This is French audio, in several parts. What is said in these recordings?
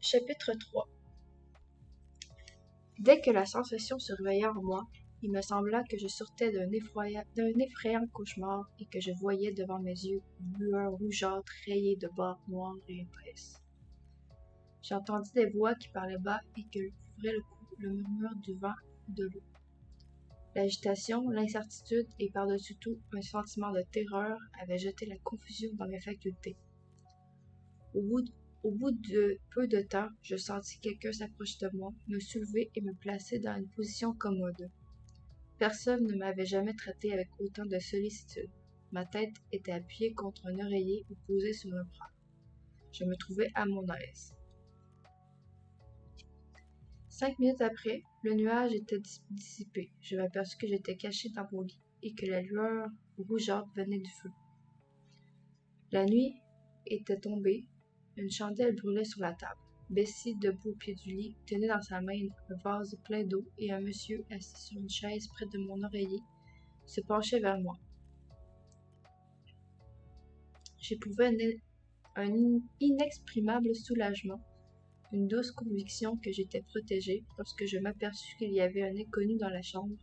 Chapitre 3. Dès que la sensation se réveilla en moi, il me sembla que je sortais d'un effrayant cauchemar et que je voyais devant mes yeux une lueur rougeâtre rayée de barres noires et épaisses. J'entendis des voix qui parlaient bas et que couvrait le murmure du vent ou de l'eau. L'agitation, l'incertitude et par-dessus tout un sentiment de terreur avaient jeté la confusion dans mes facultés. Au bout de peu de temps, je sentis quelqu'un s'approcher de moi, me soulever et me placer dans une position commode. Personne ne m'avait jamais traité avec autant de sollicitude. Ma tête était appuyée contre un oreiller ou posée sur un bras. Je me trouvais à mon aise. 5 minutes après, le nuage était dissipé. Je m'aperçus que j'étais caché dans mon lit et que la lueur rougeâtre venait du feu. La nuit était tombée. Une chandelle brûlait sur la table. Bessie, debout au pied du lit, tenait dans sa main un vase plein d'eau et un monsieur, assis sur une chaise près de mon oreiller, se penchait vers moi. J'éprouvais un inexprimable soulagement, une douce conviction que j'étais protégée lorsque je m'aperçus qu'il y avait un inconnu dans la chambre,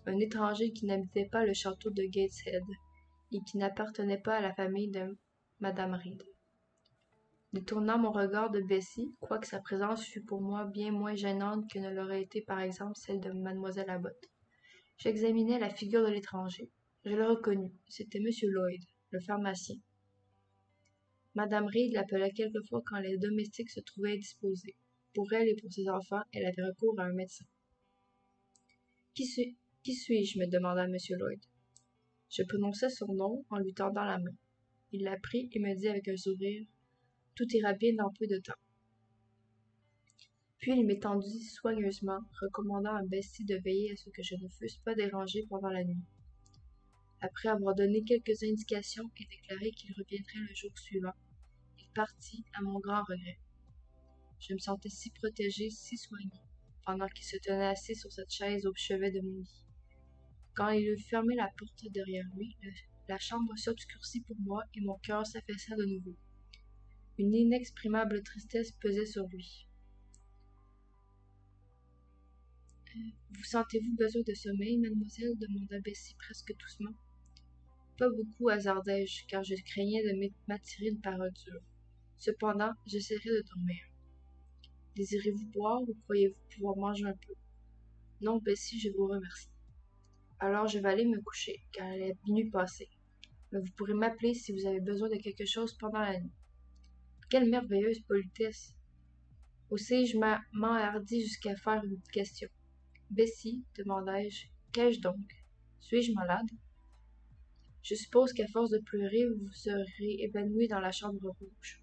un étranger qui n'habitait pas le château de Gateshead et qui n'appartenait pas à la famille de Madame Reed. Détournant mon regard de Bessie, quoique sa présence fût pour moi bien moins gênante que ne l'aurait été par exemple celle de mademoiselle Abbot, j'examinai la figure de l'étranger. Je le reconnus, c'était M. Lloyd, le pharmacien. Madame Reed l'appelait quelquefois quand les domestiques se trouvaient indisposés. Pour elle et pour ses enfants, elle avait recours à un médecin. Qui suis-je me demanda M. Lloyd. Je prononçai son nom en lui tendant la main. Il la prit et me dit avec un sourire « Tout ira bien dans peu de temps. » Puis il m'étendit soigneusement, recommandant à Bessie de veiller à ce que je ne fusse pas dérangée pendant la nuit. Après avoir donné quelques indications et déclaré qu'il reviendrait le jour suivant, il partit à mon grand regret. Je me sentais si protégée, si soignée, pendant qu'il se tenait assis sur cette chaise au chevet de mon lit. Quand il eut fermé la porte derrière lui, la chambre s'obscurcit pour moi et mon cœur s'affaissa de nouveau. Une inexprimable tristesse pesait sur lui. Vous sentez-vous besoin de sommeil, mademoiselle demanda Bessie presque doucement. Pas beaucoup, hasardai-je, car je craignais de m'attirer une parole dure. Cependant, j'essaierai de dormir. Désirez-vous boire ou croyez-vous pouvoir manger un peu? Non, Bessie, je vous remercie. Alors je vais aller me coucher, car elle est minuit passée. Mais vous pourrez m'appeler si vous avez besoin de quelque chose pendant la nuit. Quelle merveilleuse politesse! Aussi, je m'enhardis jusqu'à faire une question. Bessie, demandai-je, qu'ai-je donc? Suis-je malade? Je suppose qu'à force de pleurer, vous vous serez évanouie dans la chambre rouge.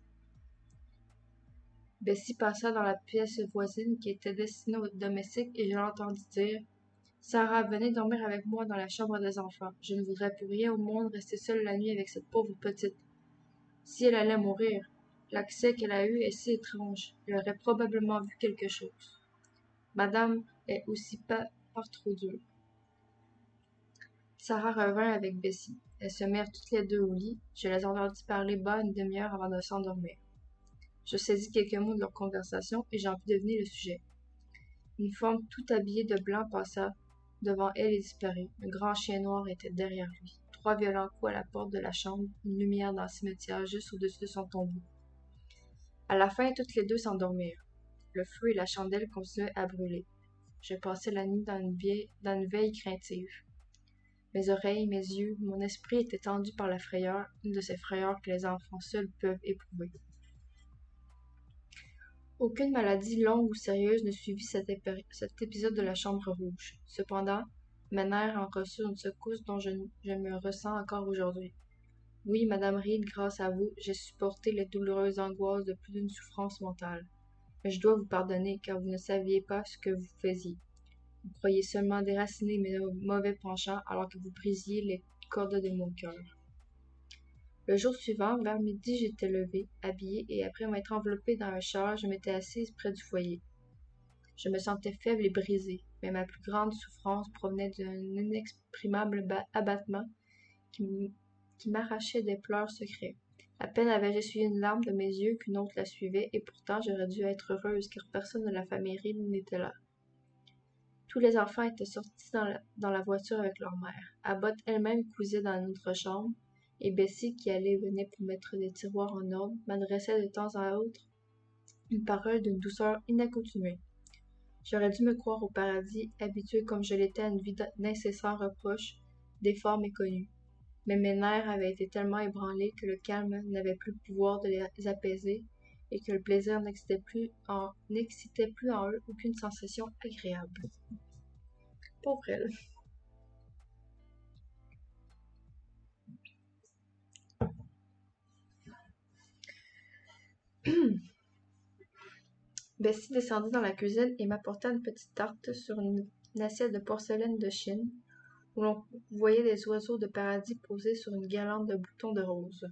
Bessie passa dans la pièce voisine qui était destinée aux domestiques et je l'entendis dire « Sarah, venez dormir avec moi dans la chambre des enfants. Je ne voudrais pour rien au monde rester seule la nuit avec cette pauvre petite. Si elle allait mourir, l'accès qu'elle a eu est si étrange. Elle aurait probablement vu quelque chose. Madame est aussi pas par trop dure. » Sarah revint avec Bessie. Elles se mirent toutes les deux au lit. Je les entendis parler bas une demi-heure avant de s'endormir. Je saisis quelques mots de leur conversation et j'en pus deviner le sujet. Une forme tout habillée de blanc passa devant elle et disparut. Un grand chien noir était derrière lui. 3 violents coups à la porte de la chambre, une lumière dans le cimetière juste au-dessus de son tombeau. À la fin, toutes les deux s'endormirent. Le feu et la chandelle continuaient à brûler. Je passai la nuit dans une veille craintive. Mes oreilles, mes yeux, mon esprit étaient tendus par la frayeur, une de ces frayeurs que les enfants seuls peuvent éprouver. Aucune maladie longue ou sérieuse ne suivit cet épisode de la chambre rouge. Cependant, mes nerfs en reçurent une secousse dont je me ressens encore aujourd'hui. Oui, Madame Reed, grâce à vous, j'ai supporté les douloureuses angoisses de plus d'une souffrance mentale. Mais je dois vous pardonner, car vous ne saviez pas ce que vous faisiez. Vous croyez seulement déraciner mes mauvais penchants alors que vous brisiez les cordes de mon cœur. Le jour suivant, vers midi, j'étais levée, habillée, et après m'être enveloppée dans un châle, je m'étais assise près du foyer. Je me sentais faible et brisée, mais ma plus grande souffrance provenait d'un inexprimable abattement qui m'arrachait des pleurs secrets. À peine avais-je essuyé une larme de mes yeux qu'une autre la suivait, et pourtant j'aurais dû être heureuse, car personne de la famille Reed n'était là. Tous les enfants étaient sortis dans la voiture avec leur mère. Abbott elle-même cousait dans notre chambre, et Bessie, qui allait et venait pour mettre des tiroirs en ordre, m'adressait de temps à autre une parole d'une douceur inaccoutumée. J'aurais dû me croire au paradis, habituée comme je l'étais à une vie d'incessants reproches, d'efforts méconnus. Mais mes nerfs avaient été tellement ébranlés que le calme n'avait plus le pouvoir de les apaiser, et que le plaisir n'excitait plus en eux aucune sensation agréable. Pauvre elle. Bessie descendit dans la cuisine et m'apporta une petite tarte sur une assiette de porcelaine de Chine, où l'on voyait des oiseaux de paradis posés sur une guirlande de boutons de rose.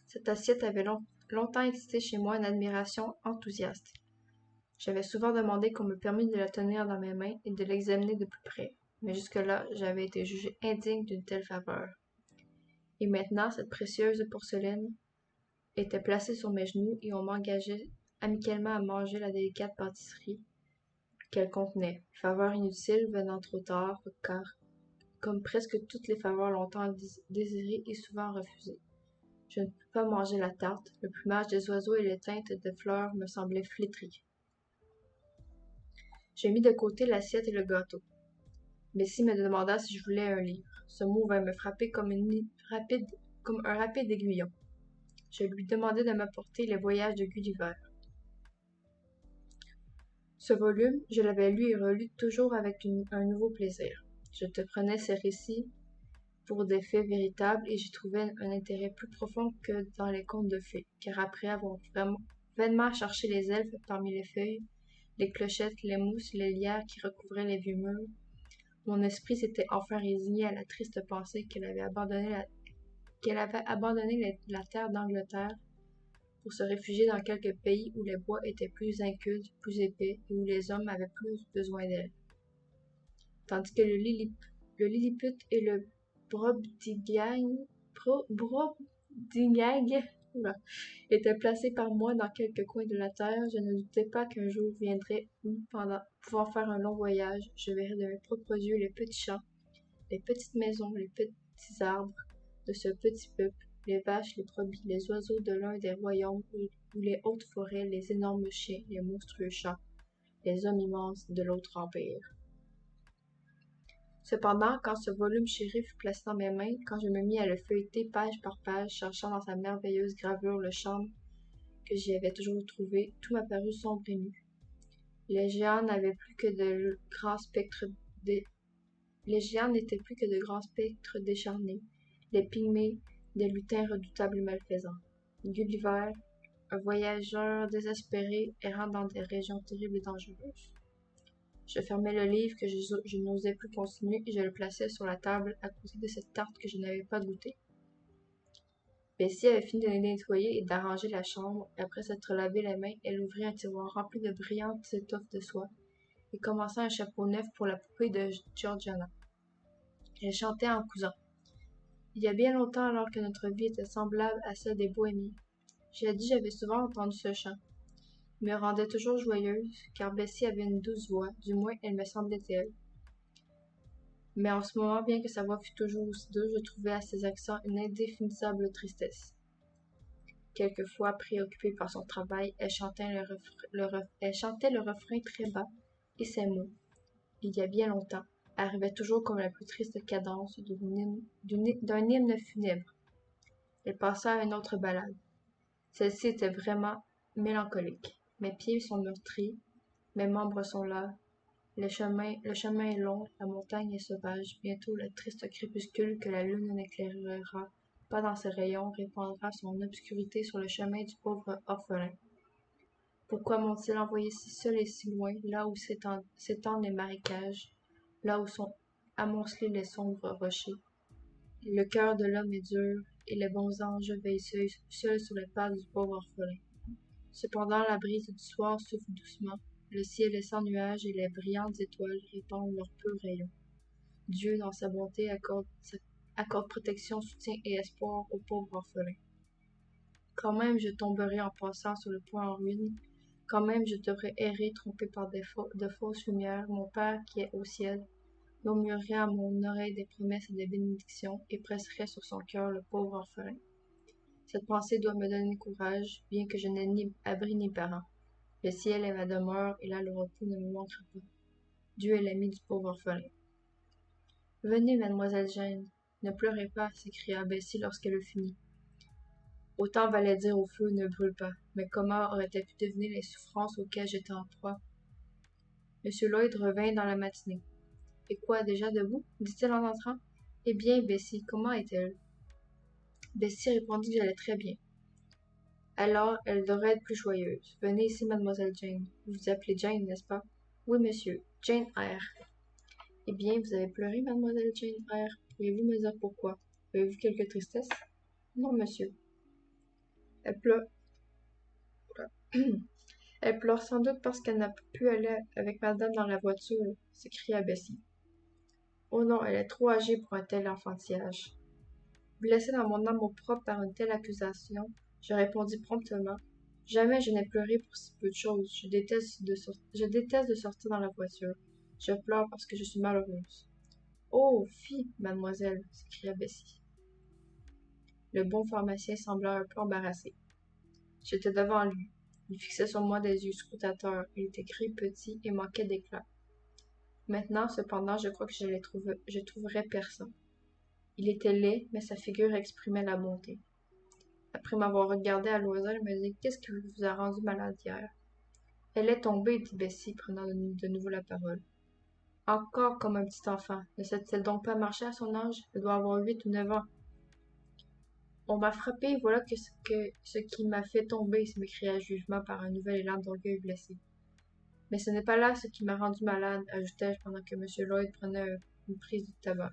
Cette assiette avait longtemps excité chez moi une admiration enthousiaste. J'avais souvent demandé qu'on me permît de la tenir dans mes mains et de l'examiner de plus près, mais jusque-là, j'avais été jugée indigne d'une telle faveur. Et maintenant, cette précieuse porcelaine était placée sur mes genoux et on m'engageait amicalement à manger la délicate pâtisserie qu'elle contenait. Faveur inutile venant trop tard, car, comme presque toutes les faveurs longtemps désirées et souvent refusées, je ne pus pas manger la tarte, le plumage des oiseaux et les teintes des fleurs me semblaient flétries. Je mis de côté l'assiette et le gâteau. Bessie me demanda si je voulais un livre. Ce mot vint me frapper comme un rapide aiguillon. Je lui demandai de m'apporter Les Voyages de Gulliver. Ce volume, je l'avais lu et relu toujours avec un nouveau plaisir. Je te prenais ces récits pour des faits véritables et j'y trouvais un intérêt plus profond que dans les contes de fées, car après avoir vainement cherché les elfes parmi les feuilles, les clochettes, les mousses, les lierres qui recouvraient les vieux murs, mon esprit s'était enfin résigné à la triste pensée qu'elle avait abandonné la terre d'Angleterre pour se réfugier dans quelque pays où les bois étaient plus incultes, plus épais, et où les hommes avaient plus besoin d'elle. Tandis que le Lilliput et le Brobdingnag étaient placés par moi dans quelque coin de la terre, je ne doutais pas qu'un jour viendrait où, pouvant faire un long voyage, je verrais de mes propres yeux les petits champs, les petites maisons, les petits arbres de ce petit peuple, les vaches, les brebis, les oiseaux de l'un des royaumes, ou les hautes forêts, les énormes chiens, les monstrueux chats, les hommes immenses de l'autre empire. Cependant, quand ce volume chéri fut placé dans mes mains, quand je me mis à le feuilleter page par page, cherchant dans sa merveilleuse gravure le charme que j'y avais toujours trouvé, tout m'apparut sombre et nu. Les géants n'étaient plus que de grands spectres décharnés, les pygmées, des lutins redoutables et malfaisants. Gulliver, un voyageur désespéré errant dans des régions terribles et dangereuses. Je fermai le livre que je n'osais plus continuer et je le plaçai sur la table à côté de cette tarte que je n'avais pas goûtée. Bessie avait fini de nettoyer et d'arranger la chambre. Après s'être lavé les mains, elle ouvrit un tiroir rempli de brillantes étoffes de soie et commença un chapeau neuf pour la poupée de Georgiana. Elle chantait en cousant. Il y a bien longtemps, alors que notre vie était semblable à celle des bohémiens. Jadis, j'avais souvent entendu ce chant. Il me rendait toujours joyeuse, car Bessie avait une douce voix, du moins elle me semblait-elle. Mais en ce moment, bien que sa voix fût toujours aussi douce, je trouvais à ses accents une indéfinissable tristesse. Quelquefois, préoccupée par son travail, elle chantait le refrain très bas, et ces mots, il y a bien longtemps, arrivaient toujours comme la plus triste cadence d'un hymne funèbre. Elle passa à une autre ballade. Celle-ci était vraiment mélancolique. Mes pieds sont meurtris, mes membres sont las, le chemin est long, la montagne est sauvage, bientôt le triste crépuscule que la lune n'éclairera pas dans ses rayons répandra son obscurité sur le chemin du pauvre orphelin. Pourquoi m'ont-ils envoyé si seul et si loin, là où s'étendent les marécages, là où sont amoncelés les sombres rochers? Le cœur de l'homme est dur, et les bons anges veillent seuls sur les pas du pauvre orphelin. Cependant, la brise du soir souffle doucement, le ciel est sans nuages et les brillantes étoiles répandent leurs purs rayons. Dieu, dans sa bonté, accorde accorde protection, soutien et espoir aux pauvres orphelins. Quand même je tomberai en passant sur le point en ruine, quand même je devrais errer trompé par de fausses lumières, mon Père qui est au ciel murmurerait à mon oreille des promesses et des bénédictions et presserait sur son cœur le pauvre orphelin. Cette pensée doit me donner courage, bien que je n'ai ni abri ni parents. Le ciel est ma demeure, et là le repos ne me manquera pas. Dieu est l'ami du pauvre orphelin. Venez, mademoiselle Jane, ne pleurez pas, s'écria Bessie lorsqu'elle eut fini. Autant valait dire au feu ne brûle pas, mais comment aurait-elle pu deviner les souffrances auxquelles j'étais en proie? M. Lloyd revint dans la matinée. Et quoi, déjà debout? Dit-il en entrant. Eh bien, Bessie, comment est-elle? Bessie répondit que j'allais très bien. Alors, elle devrait être plus joyeuse. Venez ici, mademoiselle Jane. Vous vous appelez Jane, n'est-ce pas? Oui, monsieur. Jane Eyre. Eh bien, vous avez pleuré, mademoiselle Jane Eyre. Pourriez-vous me dire pourquoi? Avez-vous quelque tristesse? Non, monsieur. Elle pleure. Elle pleure sans doute parce qu'elle n'a pas pu aller avec madame dans la voiture, s'écria Bessie. Oh non, elle est trop âgée pour un tel enfantillage. Blessée dans mon amour-propre par une telle accusation, je répondis promptement. Jamais je n'ai pleuré pour si peu de choses. Je déteste de sortir dans la voiture. Je pleure parce que je suis malheureuse. Oh, fi, mademoiselle, s'écria Bessie. Le bon pharmacien sembla un peu embarrassé. J'étais devant lui. Il fixait sur moi des yeux scrutateurs. Il était gris, petit et manquait d'éclat. Maintenant, cependant, je crois que je trouverais personne. Il était laid, mais sa figure exprimait la bonté. Après m'avoir regardé à l'oiseau, il me dit « Qu'est-ce qui vous a rendu malade hier? » Elle est tombée, dit Bessie, prenant de nouveau la parole. Encore comme un petit enfant. Ne sait-elle donc pas marcher à son âge? Elle doit avoir 8 ou 9 ans. On m'a frappé, voilà ce qui m'a fait tomber, m'écria-je vivement par un nouvel élan d'orgueil blessé. Mais ce n'est pas là ce qui m'a rendu malade, ajoutai-je pendant que M. Lloyd prenait une prise de tabac.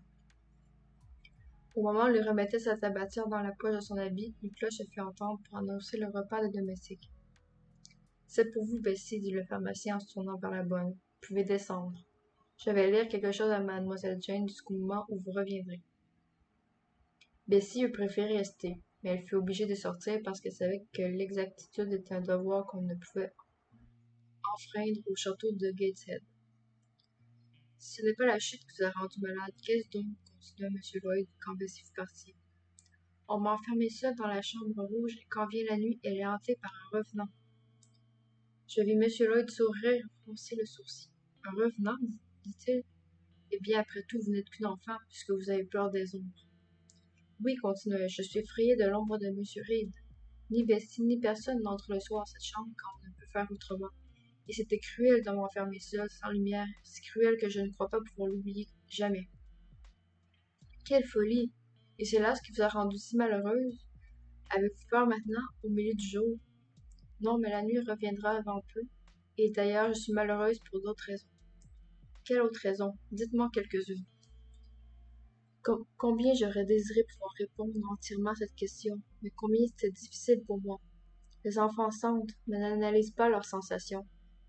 Au moment où il remettait sa tabatière dans la poche de son habit, une cloche se fit entendre pour annoncer le repas des domestiques. C'est pour vous, Bessie, dit le pharmacien en se tournant vers la bonne. Vous pouvez descendre. Je vais lire quelque chose à mademoiselle Jane jusqu'au moment où vous reviendrez. Bessie eût préféré rester, mais elle fut obligée de sortir parce qu'elle savait que l'exactitude était un devoir qu'on ne pouvait enfreindre au château de Gateshead. Si ce n'est pas la chute qui vous a rendu malade, qu'est-ce donc? Continua M. Lloyd quand Bessie fut partie. On m'a enfermée seule dans la chambre rouge et quand vient la nuit, elle est hantée par un revenant. Je vis M. Lloyd sourire et froncer le sourcil. Un revenant, dit-il. Eh bien, après tout, vous n'êtes qu'une enfant, puisque vous avez peur des ombres. Oui, continuai-je, je suis effrayée de l'ombre de M. Reed. Ni Bessie, ni personne n'entre le soir à cette chambre quand on ne peut faire autrement. Et c'était cruel de m'enfermer seule, sans lumière, si cruel que je ne crois pas pouvoir l'oublier jamais. Quelle folie! Et c'est là ce qui vous a rendue si malheureuse? Avez-vous peur maintenant, au milieu du jour? Non, mais la nuit reviendra avant peu, et d'ailleurs je suis malheureuse pour d'autres raisons. Quelle autre raison? Dites-moi quelques-unes. Combien j'aurais désiré pouvoir répondre entièrement à cette question, mais combien c'était difficile pour moi. Les enfants sentent, mais n'analysent pas leurs sensations,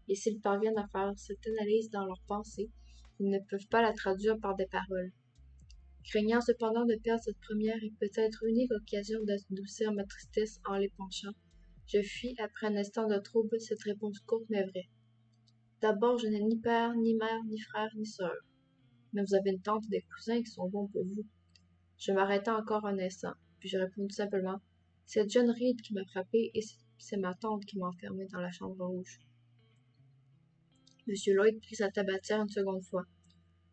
et s'ils parviennent à faire cette analyse dans leurs pensées, ils ne peuvent pas la traduire par des paroles. Craignant cependant de perdre cette première et peut-être unique occasion d'adoucir ma tristesse en l'épanchant, je fis, après un instant de trouble, cette réponse courte mais vraie. D'abord, je n'ai ni père, ni mère, ni frère, ni sœur. Mais vous avez une tante et des cousins qui sont bons pour vous. Je m'arrêtai encore un instant, puis je répondis simplement. C'est John Reed qui m'a frappé et c'est ma tante qui m'a enfermé dans la chambre rouge. M. Lloyd prit sa tabatière une seconde fois.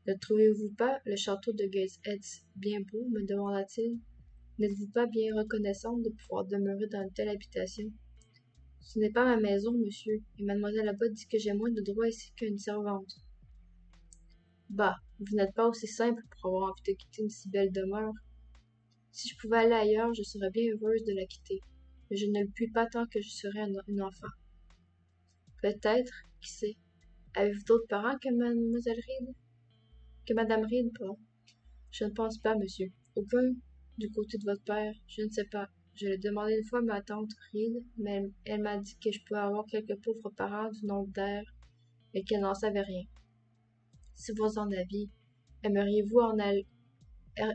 Ne trouvez-vous pas le château de Gateshead bien beau? Me demanda-t-il. N'êtes-vous pas bien reconnaissante de pouvoir demeurer dans une telle habitation? Ce n'est pas ma maison, monsieur, et mademoiselle Abbott dit que j'ai moins de droits ici qu'une servante. Bah, vous n'êtes pas aussi simple pour avoir envie de quitter une si belle demeure. Si je pouvais aller ailleurs, je serais bien heureuse de la quitter, mais je ne le puis pas tant que je serai une enfant. Peut-être, qui sait, avez-vous d'autres parents que mademoiselle Reed? Que madame Reed, pardon. Je ne pense pas, monsieur. Aucun du côté de votre père, je ne sais pas. Je l'ai demandé une fois à ma tante Reed, mais elle m'a dit que je pouvais avoir quelques pauvres parents du nom d'Air, mais qu'elle n'en savait rien. Si vous en aviez, aimeriez-vous en aller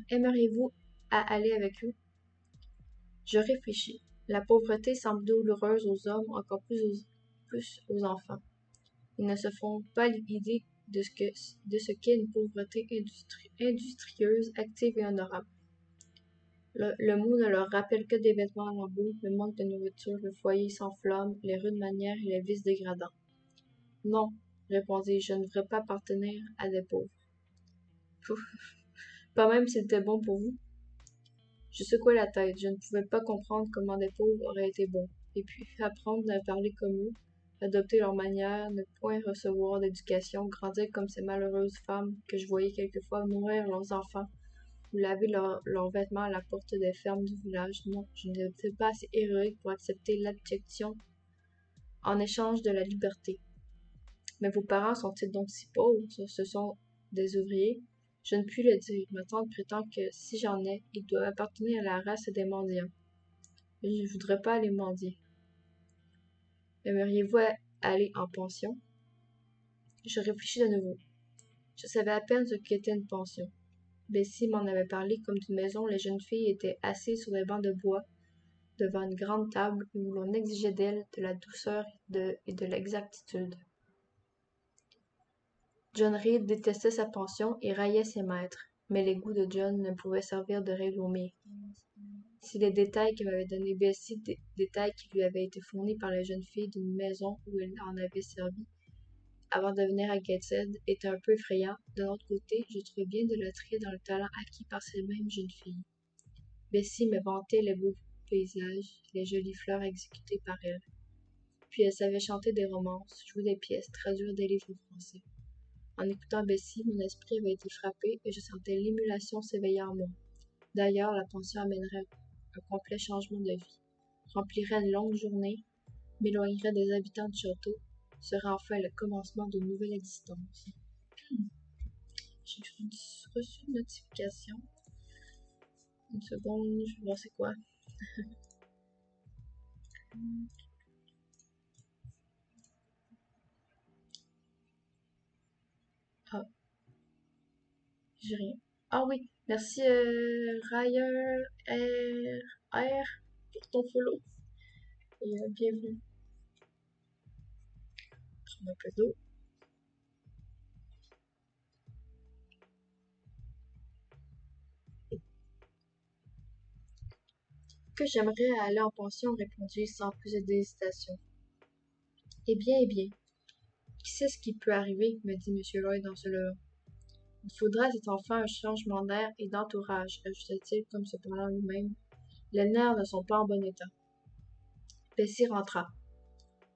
Aimeriez-vous à aller avec eux? Je réfléchis. La pauvreté semble douloureuse aux hommes, encore plus aux enfants. Ils ne se font pas l'idée de ce qu'est une pauvreté industrieuse, active et honorable. Le mot ne leur rappelle que des vêtements à lambeaux, le manque de nourriture, le foyer sans flamme, les rudes manières et les vices dégradants. Non, répondis-je, je ne voudrais pas appartenir à des pauvres. Pouf, pas même s'il était bon pour vous. Je secouai la tête, je ne pouvais pas comprendre comment des pauvres auraient été bons, et puis apprendre à parler comme eux, adopter leurs manières, ne point recevoir d'éducation, grandir comme ces malheureuses femmes que je voyais quelquefois nourrir leurs enfants ou laver leurs vêtements à la porte des fermes du village. Non, je n'étais pas assez héroïque pour accepter l'abjection en échange de la liberté. Mais vos parents sont-ils donc si pauvres? Ce sont des ouvriers? Je ne puis le dire. Ma tante prétend que si j'en ai, ils doivent appartenir à la race des mendiants. Mais je ne voudrais pas aller mendier. Aimeriez-vous aller en pension? Je réfléchis de nouveau. Je savais à peine ce qu'était une pension. Bessie m'en avait parlé comme d'une maison où les jeunes filles étaient assises sur des bancs de bois devant une grande table où l'on exigeait d'elles de la douceur et de l'exactitude. John Reed détestait sa pension et raillait ses maîtres, mais les goûts de John ne pouvaient servir de règle au mire. Si les détails que m'avait donnés Bessie, détails qui lui avaient été fournis par la jeune fille d'une maison où elle en avait servi, avant de venir à Gateshead, étaient un peu effrayants, de l'autre côté, je trouvais bien de l'attrait dans le talent acquis par ces mêmes jeunes filles. Bessie me vantait les beaux paysages, les jolies fleurs exécutées par elle. Puis elle savait chanter des romances, jouer des pièces, traduire des livres français. En écoutant Bessie, mon esprit avait été frappé et je sentais l'émulation s'éveiller en moi. D'ailleurs, la pension amènerait un complet changement de vie, remplirait une longue journée, m'éloignerait des habitants du château, serait enfin le commencement d'une nouvelle existence. J'ai reçu une notification. Une seconde, je vais voir c'est quoi. Ah, j'ai rien. Ah oui, merci Ryer R pour ton follow et bienvenue. Prends un peu d'eau. Que j'aimerais aller en pension, répondis-je sans plus d'hésitation. Eh bien, qui sait ce qui peut arriver, me dit M. Lloyd en se levant. Il faudra à cet enfant un changement d'air et d'entourage, ajouta-t-il comme se parlant lui-même. Les nerfs ne sont pas en bon état. Bessie rentra.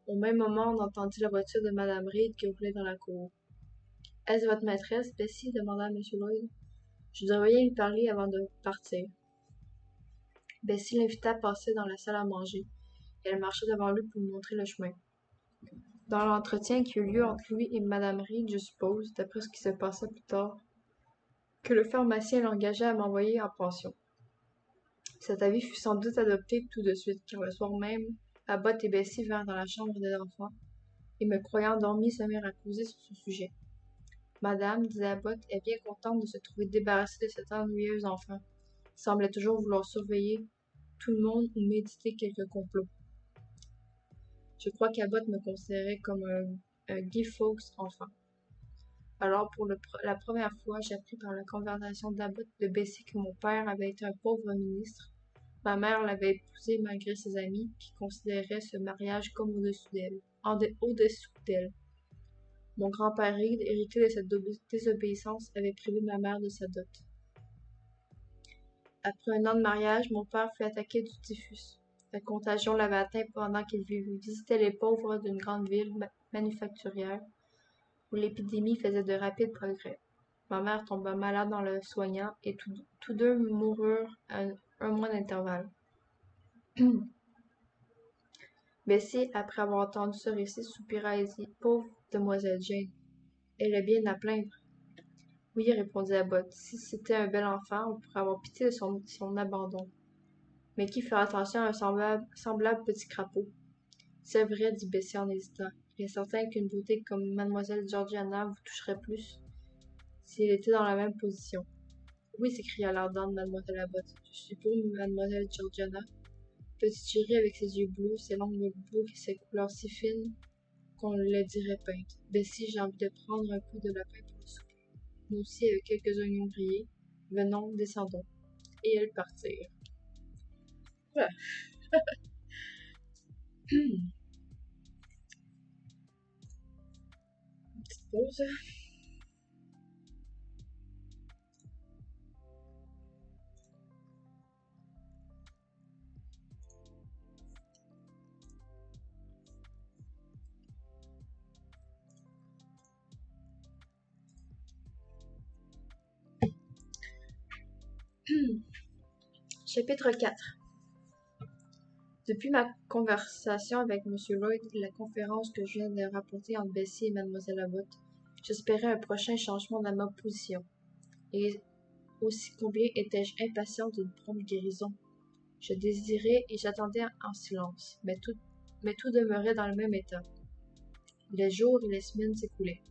Au même moment, on entendit la voiture de Mme Reed qui roulait dans la cour. Est-ce votre maîtresse, Bessie demanda M. Lloyd. Je devrais bien lui parler avant de partir. Bessie l'invita à passer dans la salle à manger, et elle marcha devant lui pour lui montrer le chemin. Dans l'entretien qui eut lieu entre lui et Mme Reed, je suppose, d'après ce qui se passa plus tard, que le pharmacien l'engagea à m'envoyer en pension. Cet avis fut sans doute adopté tout de suite, car le soir même, Abbott et Bessie vinrent dans la chambre des enfants, et me croyant endormie, se mirent à causer sur ce sujet. Madame, disait Abbott, est bien contente de se trouver débarrassée de cet ennuyeux enfant. Il semblait toujours vouloir surveiller tout le monde ou méditer quelque complot. Je crois qu'Abbott me considérait comme un Guy Fawkes enfant. Alors, pour la première fois, j'appris par la conversation d'Abbott de Bessie que mon père avait été un pauvre ministre. Ma mère l'avait épousé malgré ses amis, qui considéraient ce mariage comme au-dessous d'elle. Mon grand-père Reed, hérité de cette désobéissance, avait privé ma mère de sa dot. Après un an de mariage, mon père fut attaqué du typhus. La contagion l'avait atteint pendant qu'il visitait les pauvres d'une grande ville manufacturière, où l'épidémie faisait de rapides progrès. Ma mère tomba malade en le soignant, et tous deux moururent à un mois d'intervalle. Bessie, après avoir entendu ce récit, soupira et dit « Pauvre demoiselle Jane, elle est bien à plaindre. » Oui, répondit Abbott, si c'était un bel enfant, on pourrait avoir pitié de son abandon. Mais qui fera attention à un semblable petit crapaud? C'est vrai, dit Bessie en hésitant. Il est certain qu'une beauté comme mademoiselle Georgiana vous toucherait plus si elle était dans la même position. Oui, s'écria l'ardente mademoiselle Abbott. Je suis pour mademoiselle Georgiana. Petite chérie avec ses yeux bleus, ses longues boucles et ses couleurs si fines qu'on le dirait peintes. Bessie, j'ai envie de prendre un peu de lapin pour le souper. Nous aussi avec quelques oignons grillés. Venons, descendons. Et elles partirent. Voilà. Petite pause. Chapitre 4. Depuis ma conversation avec M. Lloyd et la conférence que je viens de rapporter entre Bessie et Mlle Abbott, j'espérais un prochain changement dans ma position. Et aussi combien étais-je impatiente d'une prompte guérison. Je désirais et j'attendais en silence, mais tout demeurait dans le même état. Les jours et les semaines s'écoulaient.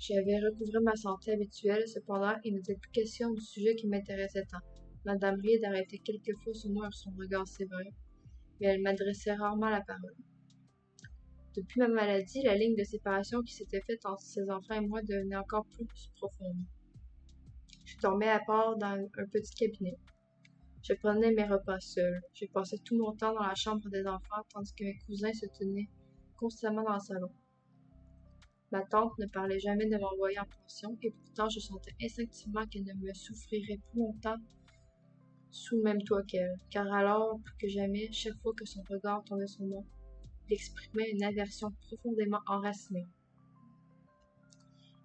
J'avais recouvré ma santé habituelle, cependant il n'était plus question du sujet qui m'intéressait tant. Madame Reed arrêtait quelquefois sur moi son regard sévère, mais elle m'adressait rarement la parole. Depuis ma maladie, la ligne de séparation qui s'était faite entre ses enfants et moi devenait encore plus profonde. Je dormais à part dans un petit cabinet. Je prenais mes repas seul. Je passais tout mon temps dans la chambre des enfants, tandis que mes cousins se tenaient constamment dans le salon. Ma tante ne parlait jamais de m'envoyer en pension, et pourtant je sentais instinctivement qu'elle ne me souffrirait plus longtemps sous le même toit qu'elle, car alors, plus que jamais, chaque fois que son regard tombait sur moi, il exprimait une aversion profondément enracinée.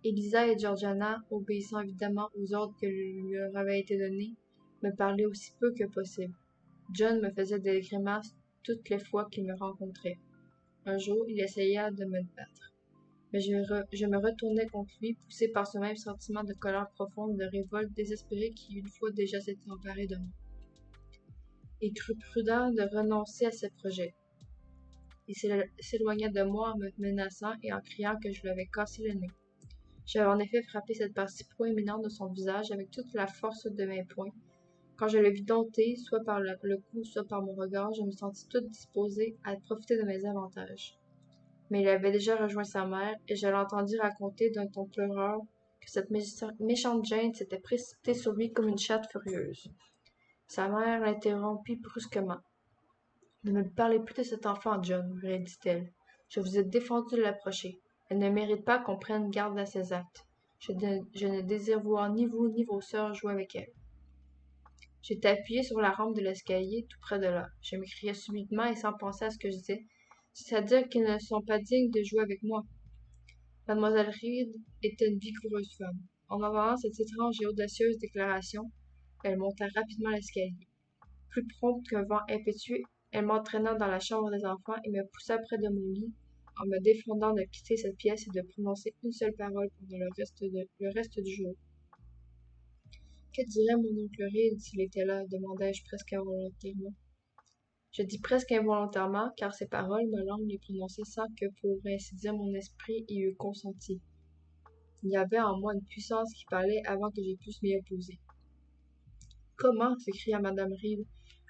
Elisa et Georgiana, obéissant évidemment aux ordres que leur avaient été donnés, me parlaient aussi peu que possible. John me faisait des grimaces toutes les fois qu'il me rencontrait. Un jour, il essaya de me battre, mais je me retournai contre lui, poussé par ce même sentiment de colère profonde, de révolte désespérée qui une fois déjà s'était emparé de moi. Il crut prudent de renoncer à ses projets. Il s'éloigna de moi en me menaçant et en criant que je lui avais cassé le nez. J'avais en effet frappé cette partie proéminente de son visage avec toute la force de mes poings. Quand je le vis dompter, soit par le coup, soit par mon regard, je me sentis toute disposée à profiter de mes avantages. Mais il avait déjà rejoint sa mère, et je l'entendis raconter d'un ton pleureur que cette méchante Jane s'était précipitée sur lui comme une chatte furieuse. Sa mère l'interrompit brusquement. Ne me parlez plus de cet enfant, John, lui dit-elle. Je vous ai défendu de l'approcher. Elle ne mérite pas qu'on prenne garde à ses actes. Je ne désire voir ni vous ni vos sœurs jouer avec elle. J'étais appuyé sur la rampe de l'escalier, tout près de là. Je m'écriai subitement et sans penser à ce que je disais. C'est-à-dire qu'ils ne sont pas dignes de jouer avec moi. Mademoiselle Reed était une vigoureuse femme. En entendant cette étrange et audacieuse déclaration, elle monta rapidement l'escalier. Plus prompte qu'un vent impétueux, elle m'entraîna dans la chambre des enfants et me poussa près de mon lit, en me défendant de quitter cette pièce et de prononcer une seule parole pendant le reste du jour. Que dirait mon oncle Reed s'il était là? Demandai-je presque involontairement. Je dis presque involontairement, car ces paroles, ma langue les prononçait sans que, pour ainsi dire, mon esprit y eût consenti. Il y avait en moi une puissance qui parlait avant que je pusse m'y opposer. Comment? S'écria madame Reed,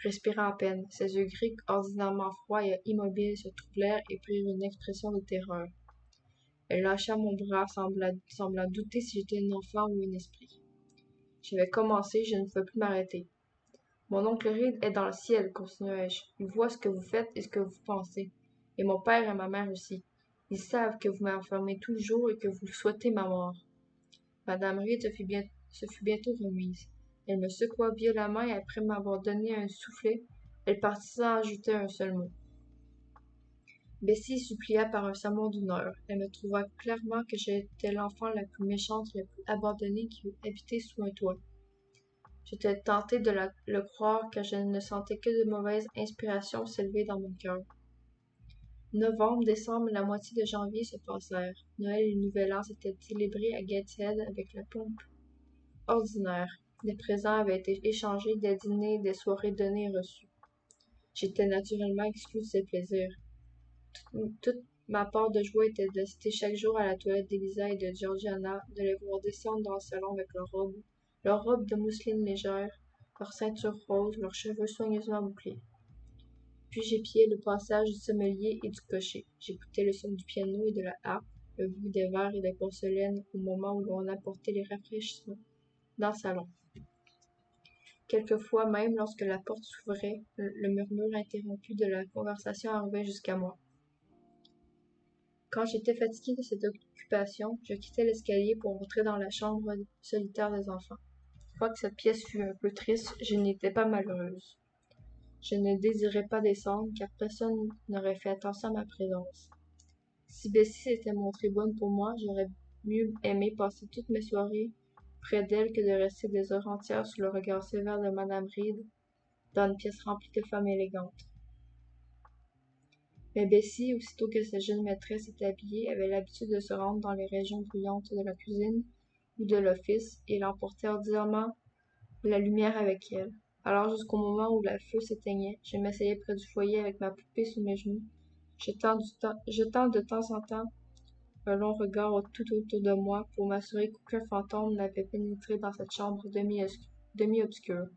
respirant à peine. Ses yeux gris, ordinairement froids et immobiles, se troublèrent et prirent une expression de terreur. Elle lâcha mon bras, semblant douter si j'étais un enfant ou un esprit. J'avais commencé, je ne pouvais plus m'arrêter. Mon oncle Reed est dans le ciel, continuai-je. Il voit ce que vous faites et ce que vous pensez. Et mon père et ma mère aussi. Ils savent que vous m'enfermez toujours et que vous souhaitez ma mort. Madame Reed se fut bientôt remise. Elle me secoua violemment et après m'avoir donné un soufflet, elle partit sans ajouter un seul mot. Bessie supplia par un sermon d'une heure. Elle me trouva clairement que j'étais l'enfant la plus méchante et la plus abandonnée qui eût habité sous un toit. J'étais tentée de le croire, car je ne sentais que de mauvaises inspirations s'élever dans mon cœur. Novembre, décembre et la moitié de janvier se passèrent. Noël et le Nouvel An s'étaient célébrés à Gateshead avec la pompe ordinaire. Les présents avaient été échangés, des dîners, des soirées données et reçues. J'étais naturellement exclue de ces plaisirs. Toute ma part de joie était d'assister chaque jour à la toilette d'Elisa et de Georgiana, de les voir descendre dans le salon avec leurs robes, leurs robes de mousseline légère, leurs ceintures roses, leurs cheveux soigneusement bouclés. Puis j'épiais le passage du sommelier et du cocher. J'écoutais le son du piano et de la harpe, le bruit des verres et des porcelaines au moment où l'on apportait les rafraîchissements dans le salon. Quelquefois même, lorsque la porte s'ouvrait, le murmure interrompu de la conversation arrivait jusqu'à moi. Quand j'étais fatiguée de cette occupation, je quittais l'escalier pour entrer dans la chambre solitaire des enfants. Quoique cette pièce fût un peu triste, je n'étais pas malheureuse. Je ne désirais pas descendre, car personne n'aurait fait attention à ma présence. Si Bessie s'était montrée bonne pour moi, j'aurais mieux aimé passer toutes mes soirées près d'elle que de rester des heures entières sous le regard sévère de madame Reed dans une pièce remplie de femmes élégantes. Mais Bessie, aussitôt que sa jeune maîtresse était habillée, avait l'habitude de se rendre dans les régions bruyantes de la cuisine ou de l'office, et elle emportait ordinairement la lumière avec elle. Alors jusqu'au moment où le feu s'éteignait, je m'asseyais près du foyer avec ma poupée sous mes genoux, jetant de temps en temps un long regard tout autour de moi pour m'assurer qu'aucun fantôme n'avait pénétré dans cette chambre demi-obscure.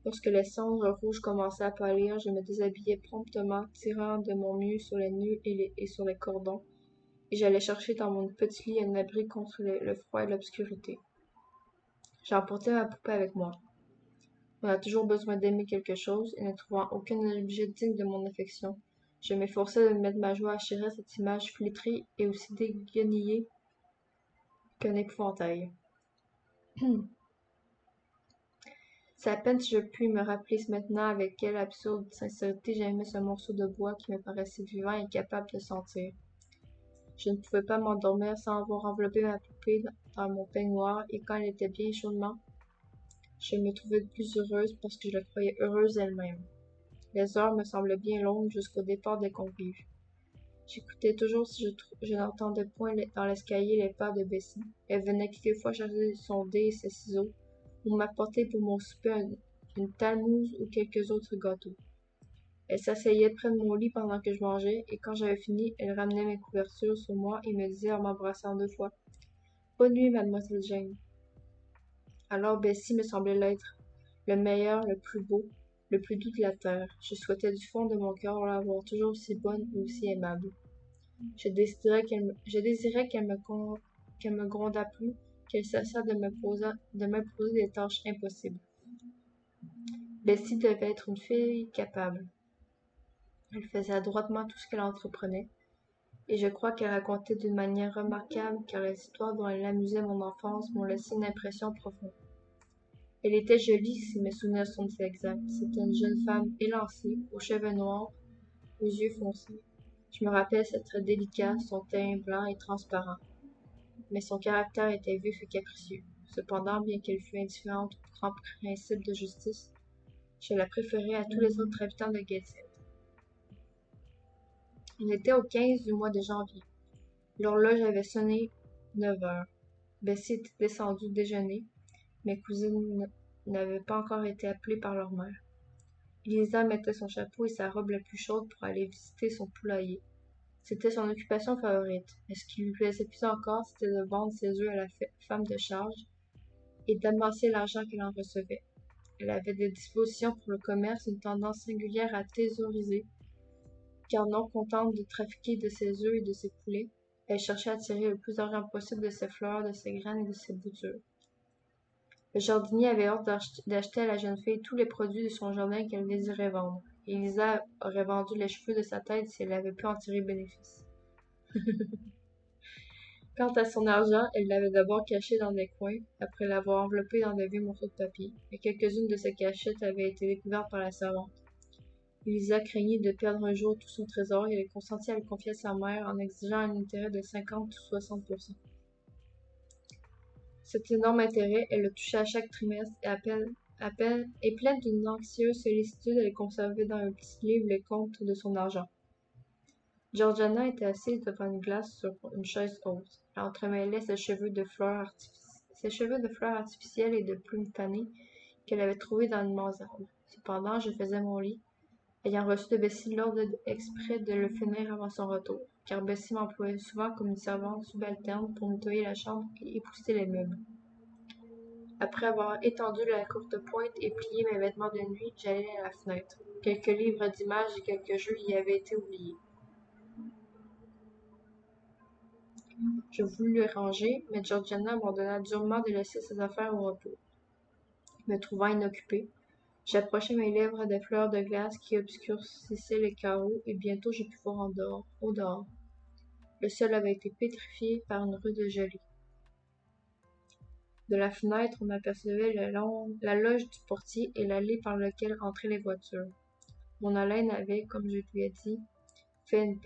Lorsque les cendres rouges commençaient à pâlir, je me déshabillais promptement, tirant de mon mieux sur les nœuds et sur les cordons, et j'allais chercher dans mon petit lit un abri contre le froid et l'obscurité. J'emportais ma poupée avec moi. On a toujours besoin d'aimer quelque chose, et ne trouvant aucun objet digne de mon affection, je m'efforçais de mettre ma joie à chérir cette image flétrie et aussi déguenillée qu'un épouvantail. C'est à peine si je puis me rappeler maintenant avec quelle absurde sincérité j'aimais ce morceau de bois qui me paraissait vivant et capable de sentir. Je ne pouvais pas m'endormir sans avoir enveloppé ma poupée dans mon peignoir, et quand elle était bien chaudement, je me trouvais plus heureuse parce que je la croyais heureuse elle-même. Les heures me semblaient bien longues jusqu'au départ des convives. J'écoutais toujours si je n'entendais point dans l'escalier les pas de Bessie. Elle venait quelquefois chercher son dé et ses ciseaux, ou m'apporter pour mon souper une talmouse ou quelques autres gâteaux. Elle s'asseyait près de mon lit pendant que je mangeais, et quand j'avais fini, elle ramenait mes couvertures sur moi et me disait en m'embrassant 2 fois: Bonne nuit, mademoiselle Jane. Alors Bessie me semblait l'être le meilleur, le plus beau, le plus doux de la terre. Je souhaitais du fond de mon cœur la voir toujours aussi bonne et aussi aimable. Je désirais qu'elle me grondât plus, qu'elle cessât de m'imposer des tâches impossibles. Bessie devait être une fille capable. Elle faisait adroitement tout ce qu'elle entreprenait, et je crois qu'elle racontait d'une manière remarquable, car les histoires dont elle amusait mon enfance m'ont laissé une impression profonde. Elle était jolie, si mes souvenirs sont exacts. C'était une jeune femme élancée, aux cheveux noirs, aux yeux foncés. Je me rappelle ses traits délicats, son teint blanc et transparent. Mais son caractère était vif et capricieux. Cependant, bien qu'elle fût indifférente aux grands principes de justice, je la préférais à tous les autres habitants de Gateshead. On était au 15 du mois de janvier. L'horloge avait sonné 9 heures. Bessie était descendue déjeuner. Mes cousines n'avaient pas encore été appelées par leur mère. Elisa mettait son chapeau et sa robe la plus chaude pour aller visiter son poulailler. C'était son occupation favorite, mais ce qui lui plaisait plus encore, c'était de vendre ses œufs à la femme de charge et d'amasser l'argent qu'elle en recevait. Elle avait des dispositions pour le commerce, une tendance singulière à thésauriser, car non contente de trafiquer de ses œufs et de ses poulets, elle cherchait à tirer le plus d'argent possible de ses fleurs, de ses graines et de ses boutures. Le jardinier avait ordre d'acheter à la jeune fille tous les produits de son jardin qu'elle désirait vendre. Elisa aurait vendu les cheveux de sa tête si elle avait pu en tirer bénéfice. Quant à son argent, elle l'avait d'abord caché dans des coins, après l'avoir enveloppé dans de vieux morceaux de papier, mais quelques-unes de ces cachettes avaient été découvertes par la servante. Elisa craignit de perdre un jour tout son trésor et elle consentit à le confier à sa mère en exigeant un intérêt de 50 ou 60%. Cet énorme intérêt, elle le touchait à chaque trimestre et pleine d'une anxieuse sollicitude, elle conservait dans un petit livre les comptes de son argent. Georgiana était assise devant une glace sur une chaise haute. Elle entremêlait ses cheveux de fleurs artificielles et de plumes fanées qu'elle avait trouvées dans une mansarde. Cependant, je faisais mon lit, ayant reçu de Bessie l'ordre exprès de le finir avant son retour, car Bessie m'employait souvent comme une servante subalterne pour nettoyer la chambre et épousseter les meubles. Après avoir étendu la courte pointe et plié mes vêtements de nuit, j'allai à la fenêtre. Quelques livres d'images et quelques jeux y avaient été oubliés. Je voulus les ranger, mais Georgiana m'ordonna durement de laisser ses affaires au repos. Me trouvant inoccupée, j'approchai mes lèvres des fleurs de glace qui obscurcissaient les carreaux, et bientôt je pus voir au dehors. Le sol avait été pétrifié par une rue de gelée. De la fenêtre, on apercevait la loge du portier et l'allée par laquelle entraient les voitures. Mon haleine avait, comme je l'ai dit, fait une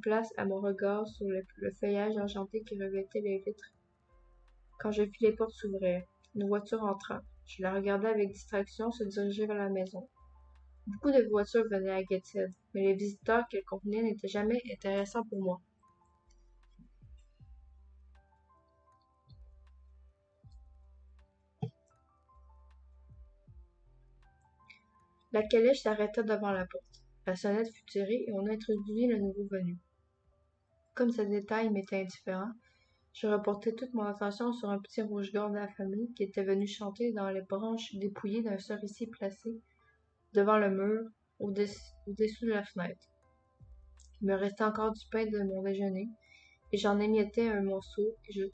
place à mon regard sur le feuillage argenté qui revêtait les vitres. Quand je vis les portes s'ouvrir, une voiture entra. Je la regardai avec distraction se diriger vers la maison. Beaucoup de voitures venaient à Gateshead, mais les visiteurs qu'elles contenaient n'étaient jamais intéressants pour moi. La calèche s'arrêta devant la porte. La sonnette fut tirée et on introduisit le nouveau venu. Comme ce détail m'était indifférent, je reportai toute mon attention sur un petit rouge-gorge de la famille qui était venu chanter dans les branches dépouillées d'un cerisier placé devant le mur, au-dessous de la fenêtre. Il me restait encore du pain de mon déjeuner, et j'en émiettais un morceau, et je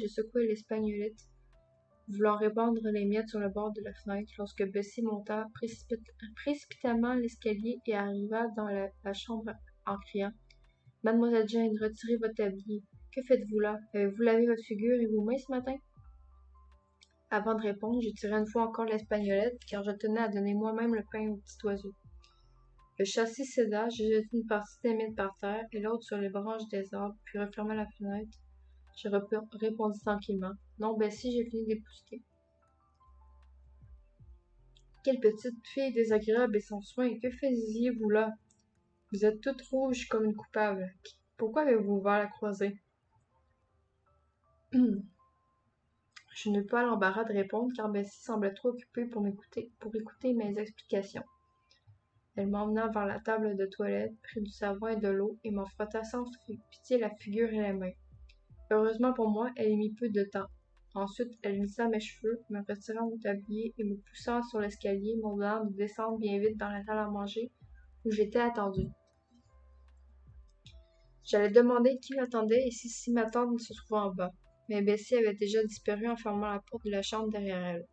secouai l'espagnolette, voulant répandre les miettes sur le bord de la fenêtre, lorsque Bessie monta précipitamment l'escalier et arriva dans la chambre en criant « Mademoiselle Jane, retirez votre tablier. Que faites-vous là? Avez-vous lavé votre figure et vos mains ce matin? » Avant de répondre, je tirai une fois encore l'espagnolette, car je tenais à donner moi-même le pain au petit oiseau. Le châssis céda, je jetai une partie des miettes par terre et l'autre sur les branches des arbres, puis referma la fenêtre. Je répondis tranquillement. « Non, Bessie, j'ai fini d'épousseter. » Quelle petite fille désagréable et sans soin! Que faisiez-vous là? Vous êtes toute rouge comme une coupable. Pourquoi avez-vous ouvert la croisée? Je n'eus pas l'embarras de répondre, car Bessie semblait trop occupée pour écouter mes explications. Elle m'emmena vers la table de toilette, prit du savon et de l'eau, et m'en frotta sans pitié la figure et les mains. Heureusement pour moi, elle y mit peu de temps. Ensuite, elle lissa mes cheveux, me retira mon tablier et me poussa sur l'escalier, m'ordonnant de descendre bien vite dans la salle à manger, où j'étais attendue. J'allais demander qui m'attendait et si ma tante se trouvait en bas. Mais Bessie avait déjà disparu en fermant la porte de la chambre derrière elle.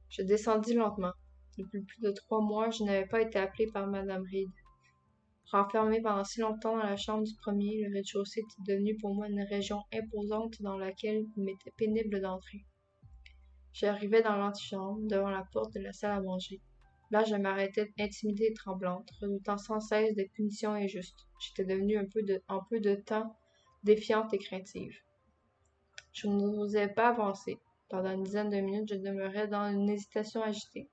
Je descendis lentement. Depuis plus de 3 mois, je n'avais pas été appelée par Madame Reed. Renfermée pendant si longtemps dans la chambre du premier, le rez-de-chaussée était devenu pour moi une région imposante dans laquelle il m'était pénible d'entrer. J'arrivai dans l'antichambre, devant la porte de la salle à manger. Là, je m'arrêtai intimidée et tremblante, redoutant sans cesse des punitions injustes. J'étais devenue en peu de temps défiante et craintive. Je n'osais pas avancer. Pendant une dizaine de minutes, je demeurais dans une hésitation agitée.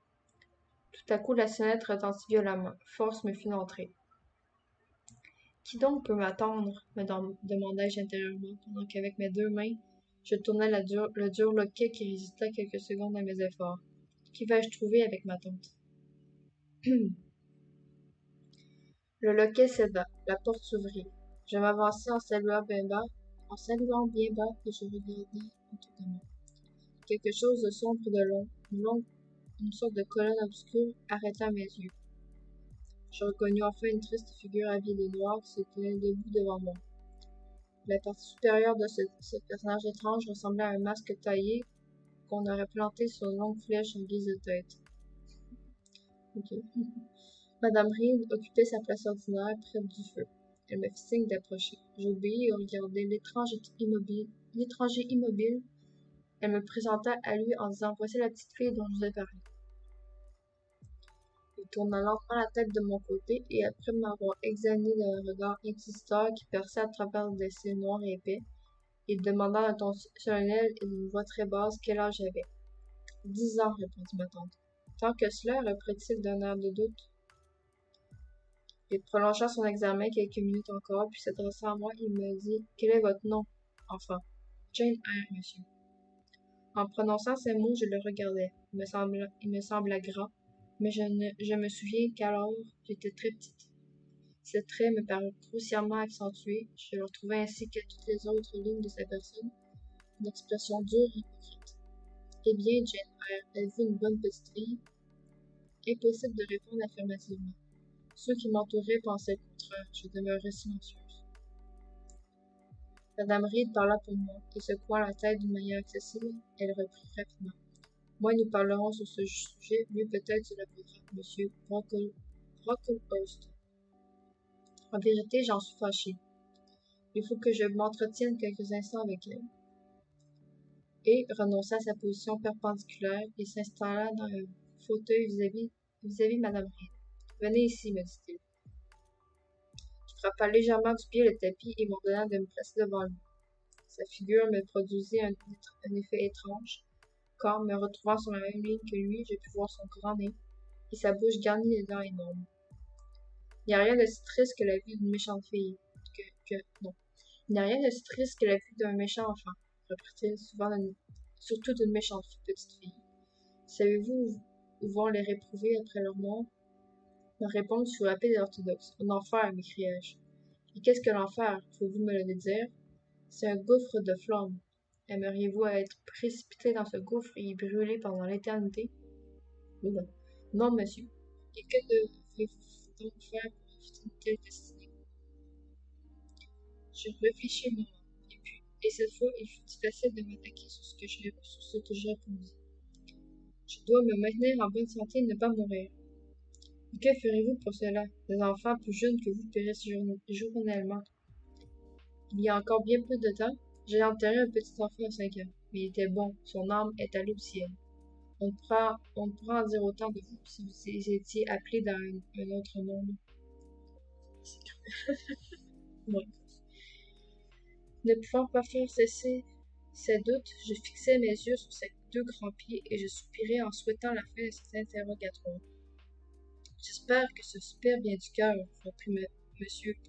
Tout à coup, la sonnette retentit violemment. Force me fit d'entrer. Qui donc peut m'attendre? Me demandai-je intérieurement, pendant qu'avec mes 2 mains, je tournais le dur loquet qui résista quelques secondes à mes efforts. Qui vais-je trouver avec ma tante? Le loquet céda, la porte s'ouvrit. Je m'avançai en saluant bien bas, et je regardai autour de moi. Quelque chose de sombre et de long, une sorte de colonne obscure, arrêta mes yeux. Je reconnus enfin une triste figure habillée de noir qui se tenait debout devant moi. La partie supérieure de ce personnage étrange ressemblait à un masque taillé qu'on aurait planté sur une longue flèche en guise de tête. Okay. Madame Reed occupait sa place ordinaire près du feu. Elle me fit signe d'approcher. J'obéis et regardai l'étranger immobile. Elle me présenta à lui en disant « Voici la petite fille dont je vous ai parlé. » Il tourna lentement la tête de mon côté et après m'avoir examiné d'un regard inquisiteur qui perçait à travers des cils noirs et épais, il demanda d'un ton solennel et d'une voix très basse quel âge j'avais. 10 ans, répondit ma tante. Tant que cela, reprit-il d'un air de doute. Il prolongea son examen quelques minutes encore, puis s'adressant à moi, il me dit « Quel est votre nom, enfant? »« Jane Eyre, monsieur. » En prononçant ces mots, je le regardai. Il me sembla grand, mais je me souviens qu'alors j'étais très petite. Ses traits me parurent grossièrement accentués, je le retrouvai ainsi que toutes les autres lignes de sa personne, une expression dure et hypocrite. Eh bien, Jane Eyre, êtes-vous une bonne petite fille? Impossible de répondre affirmativement. Ceux qui m'entouraient pensaient le contraire, je demeurais silencieuse. Madame Reed parla pour moi, et secouant la tête d'une manière excessive, elle reprit rapidement. Moins nous parlerons sur ce sujet, mieux peut-être cela vaudra, monsieur Brocklehurst. En vérité, j'en suis fâchée. Il faut que je m'entretienne quelques instants avec elle. Et renonça à sa position perpendiculaire et s'installa dans un fauteuil vis-à-vis Madame Reed. Venez ici, me dit-il. Il frappa légèrement du pied le tapis et m'ordonna de me placer devant lui. Sa figure me produisit un effet étrange, quand, me retrouvant sur la même ligne que lui, j'ai pu voir son grand nez et sa bouche garnie de dents énormes. Il n'y a rien de si triste que la vue d'une méchante fille. Non. Il n'y a rien de si triste que la vue d'un méchant enfant, reprit-il, surtout d'une méchante petite fille. Savez-vous où vont les réprouvés après leur mort? Ma réponse fut rapide et orthodoxe. En enfer, m'écriai-je. Et qu'est-ce que l'enfer? Pouvez-vous me le dire? C'est un gouffre de flammes. Aimeriez-vous être précipité dans ce gouffre et y brûler pendant l'éternité? Non. Non, monsieur. Et que devez-vous donc faire pour éviter une telle destinée? Je réfléchis un moment, et cette fois, il fut facile de m'attaquer sur ce que je répondis. Je dois me maintenir en bonne santé et ne pas mourir. Et que ferez-vous pour cela? Des enfants plus jeunes que vous périssent journellement. Il y a encore bien peu de temps, j'ai enterré un petit enfant à 5 ans, mais il était bon, son âme est allée au ciel. On ne pourra en dire autant de vous si vous étiez appelé dans un autre monde. Oui. Ne pouvant pas faire cesser ses doutes, je fixai mes yeux sur ses deux grands pieds et je soupirai en souhaitant la fin de cet interrogatoire. J'espère que ce soupir vient du cœur, reprit M.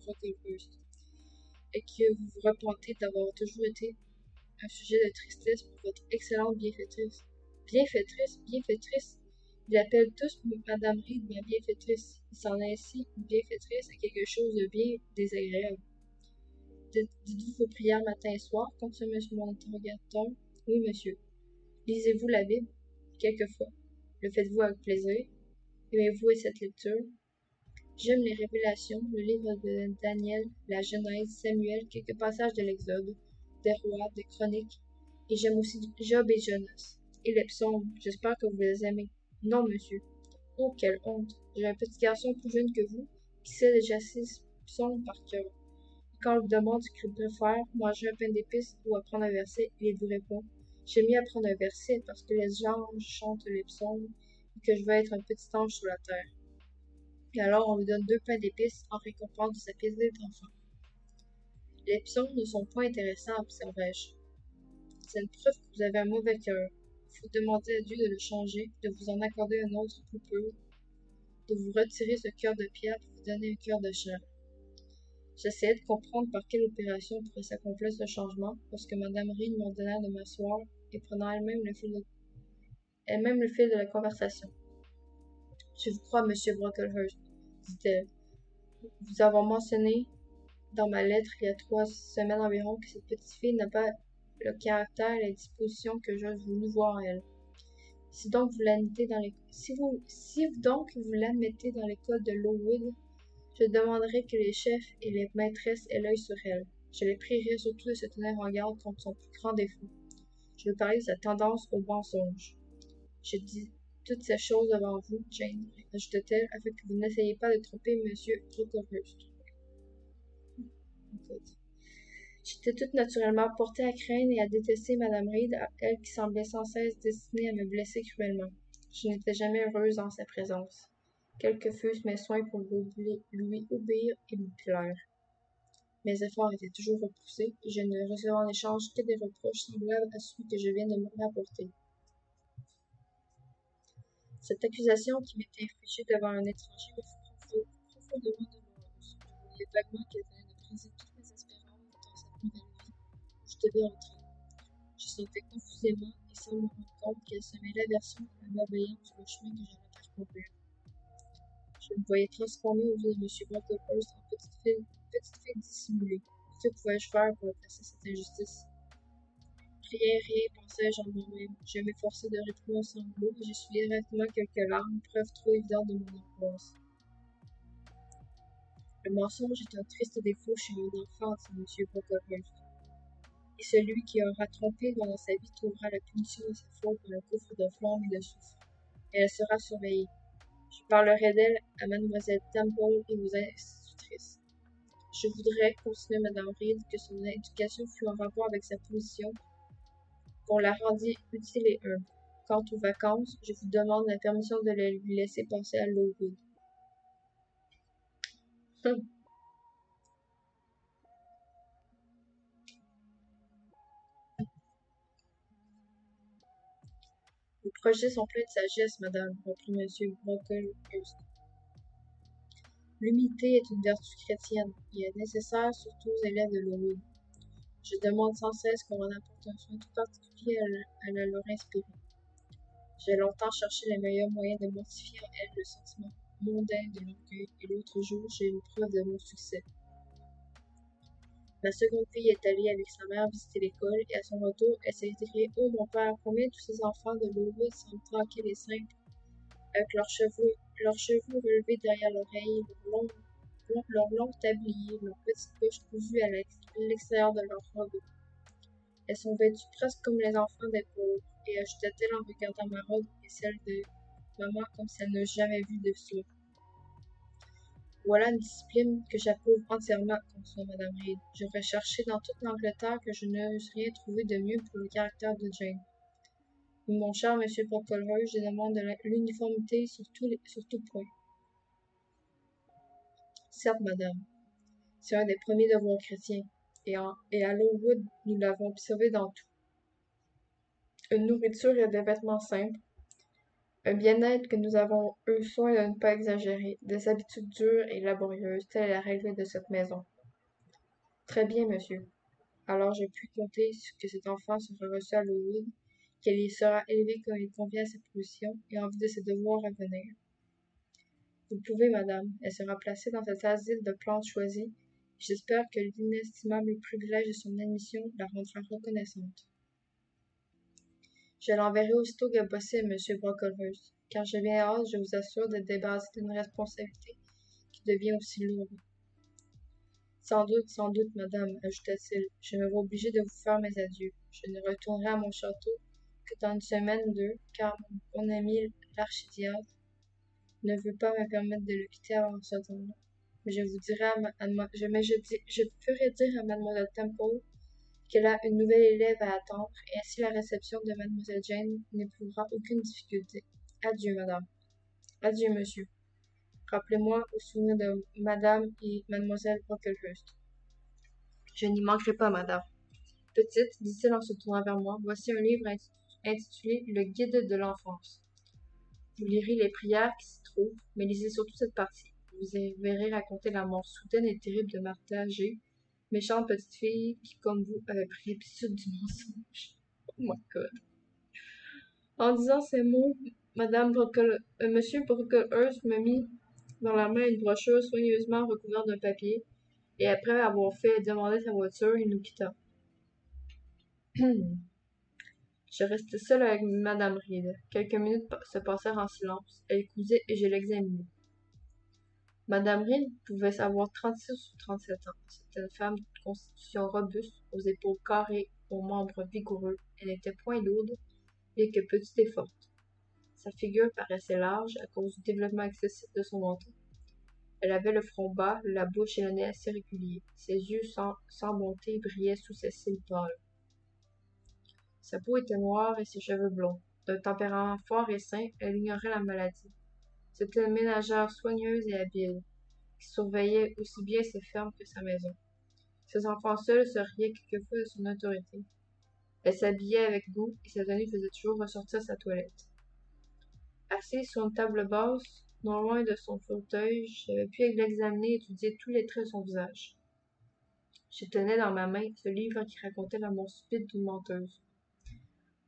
Brocklehurst, et que vous vous repentez d'avoir toujours été un sujet de tristesse pour votre excellente bienfaitrice. Bienfaitrice. Ils appellent tous Madame Reed ma bienfaitrice. Il s'en est ainsi, une bienfaitrice est quelque chose de bien désagréable. Dites-vous vos prières matin et soir, continua mon interrogateur. Oui, monsieur. Lisez-vous la Bible? Quelquefois. Le faites-vous avec plaisir? Aimez-vous cette lecture? J'aime les révélations, le livre de Daniel, la Genèse, Samuel, quelques passages de l'Exode, des rois, des chroniques, et j'aime aussi Job et Jonas. Et les psaumes, j'espère que vous les aimez. Non, monsieur. Oh, quelle honte! J'ai un petit garçon plus jeune que vous, qui sait déjà 6 psaumes par cœur. Et quand on lui demande ce qu'il préfère, manger un pain d'épices ou apprendre un verset, il vous répond: j'aime mieux apprendre un verset parce que les anges chantent les psaumes et que je veux être un petit ange sur la terre. Et alors on lui donne 2 pains d'épices en récompense de sa piété d'enfant. Les psaumes ne sont point intéressants, observai-je. C'est une preuve que vous avez un mauvais cœur. Il faut demander à Dieu de le changer, de vous en accorder un autre plus pur, de vous retirer ce cœur de pierre pour vous donner un cœur de chair. J'essayais de comprendre par quelle opération pourrait s'accomplir ce changement lorsque Madame Reed m'ordonna de m'asseoir et prenant elle-même le fil de la conversation. Je vous crois, monsieur Brocklehurst, dit-elle. Vous avons mentionné dans ma lettre il y a 3 semaines environ que cette petite fille n'a pas le caractère et les dispositions que j'ose voulu voir en elle. Si donc vous l'admettez dans l'école de Lowood, je demanderai que les chefs et les maîtresses aient l'œil sur elle. Je les prierai surtout de se tenir en garde contre son plus grand défaut. Je veux parler de sa tendance au mensonge. Je dis toutes ces choses devant vous, Jane, ajouta-t-elle, afin que vous n'essayiez pas de tromper M. Brocklehurst. J'étais toute naturellement portée à craindre et à détester Madame Reed, elle qui semblait sans cesse destinée à me blesser cruellement. Je n'étais jamais heureuse en sa présence, quels que fussent mes soins pour lui obéir et lui plaire. Mes efforts étaient toujours repoussés, et je ne recevais en échange que des reproches semblables à celui que je viens de me rapporter. Cette accusation qui m'était infligée devant un étranger me fut profondément douloureuse. Je voyais vaguement qu'elle venait de briser toutes mes espérances dans cette nouvelle vie où je devais entrer. Je sentais confusément et sans me rendre compte qu'elle semait l'aversion et la malveillance sur le chemin que j'allais parcourir. Je me voyais transformée aux yeux de M. Brocklehurst en petite fille dissimulée. Que pouvais-je faire pour effacer cette injustice? priais rien, pensais-je en moi-même. Je m'efforçais de réprimer un sanglot, et j'essuyais directement quelques larmes, preuve trop évidente de mon angoisse. Le mensonge est un triste défaut chez un enfant, dit M. Brocklehurst. Et celui qui aura trompé dans sa vie trouvera la punition de sa faute dans le gouffre de flammes et de soufre. Et elle sera surveillée. Je parlerai d'elle à mademoiselle Temple et aux institutrices. Je voudrais, continuait madame Reed, que son éducation fût en rapport avec sa position, qu'on la rendît utile et humble. Quant aux vacances, je vous demande la permission de les lui laisser passer à Lowood. Vos projets sont pleins de sagesse, madame, reprit M. Brocklehurst. L'humilité est une vertu chrétienne et est nécessaire surtout aux élèves de Lowood. Je demande sans cesse qu'on en apporte un soin tout particulier à la leur inspirer. J'ai longtemps cherché les meilleurs moyens de mortifier en elle le sentiment mondain de l'orgueil, et l'autre jour j'ai eu preuve de mon succès. Ma seconde fille est allée avec sa mère visiter l'école, et à son retour, elle s'est écriée: « Oh, mon père, combien tous ces enfants de Lowood semblent tranquilles et simples, avec leurs cheveux relevés derrière l'oreille, leurs longs tabliers, leurs petites poches cousues à l'extérieur de leurs robes. Elles sont vêtues presque comme les enfants des pauvres, et ajouta-t-elle en regardant ma robe et celle de maman comme si elle n'eût jamais vu de cela. Voilà une discipline que j'approuve entièrement, continua madame Reed. J'aurais cherché dans toute l'Angleterre que je n'eusse rien trouvé de mieux pour le caractère de Jane. Mais mon cher monsieur Brocklehurst, je demande de l'uniformité sur tout point. Certes, madame, c'est un des premiers devoirs chrétiens, et à Lowood, nous l'avons observé dans tout. Une nourriture et des vêtements simples, un bien-être que nous avons eu soin de ne pas exagérer, des habitudes dures et laborieuses, telle est la règle de cette maison. Très bien, monsieur. Alors je puis compter que cet enfant sera reçu à Lowood, qu'elle y sera élevée comme il convient à sa position et en vue de ses devoirs à venir. Vous pouvez, madame, elle sera placée dans cet asile de plantes choisies, et j'espère que l'inestimable privilège de son admission la rendra reconnaissante. Je l'enverrai aussitôt que possible, monsieur Brocklehurst, car j'ai bien hâte, je vous assure, d'être débarrassé d'une responsabilité qui devient aussi lourde. Sans doute, madame, ajouta-t-il, je me vois obligé de vous faire mes adieux. Je ne retournerai à mon château que dans une semaine ou deux, car mon bon ami l'archidiacre ne veut pas me permettre de le quitter avant ce temps-là. Mais je ferai dire à mademoiselle Temple qu'elle a une nouvelle élève à attendre, et ainsi la réception de mademoiselle Jane n'éprouvera aucune difficulté. Adieu, madame. Adieu, monsieur. Rappelez-moi au souvenir de madame et mademoiselle Brocklehurst. Je n'y manquerai pas, madame. Petite, dit-il en se tournant vers moi, voici un livre intitulé Le Guide de l'enfance. Vous lirez les prières qui s'y trouvent, mais lisez surtout cette partie. Vous y verrez raconter la mort soudaine et terrible de Martha G., méchante petite fille qui, comme vous, avait pris l'habitude du mensonge. Oh my God. En disant ces mots, Monsieur Brocklehurst me mit dans la main une brochure soigneusement recouverte d'un papier, et après avoir fait demander sa voiture, il nous quitta. Je restai seule avec madame Reed. Quelques minutes se passèrent en silence. Elle cousait et je l'examinais. Madame Reed pouvait avoir 36 ou 37 ans. C'était une femme de constitution robuste, aux épaules carrées, aux membres vigoureux. Elle n'était point lourde, bien que petite et forte. Sa figure paraissait large à cause du développement excessif de son menton. Elle avait le front bas, la bouche et le nez assez réguliers. Ses yeux sans bonté brillaient sous ses cils pâles. Sa peau était noire et ses cheveux blonds. D'un tempérament fort et sain, elle ignorait la maladie. C'était une ménagère soigneuse et habile, qui surveillait aussi bien ses fermes que sa maison. Ses enfants seuls se riaient quelquefois de son autorité. Elle s'habillait avec goût et sa tenue faisait toujours ressortir sa toilette. Assise sur une table basse, non loin de son fauteuil, j'avais pu l'examiner et étudier tous les traits de son visage. Je tenais dans ma main ce livre qui racontait la mort subite d'une menteuse.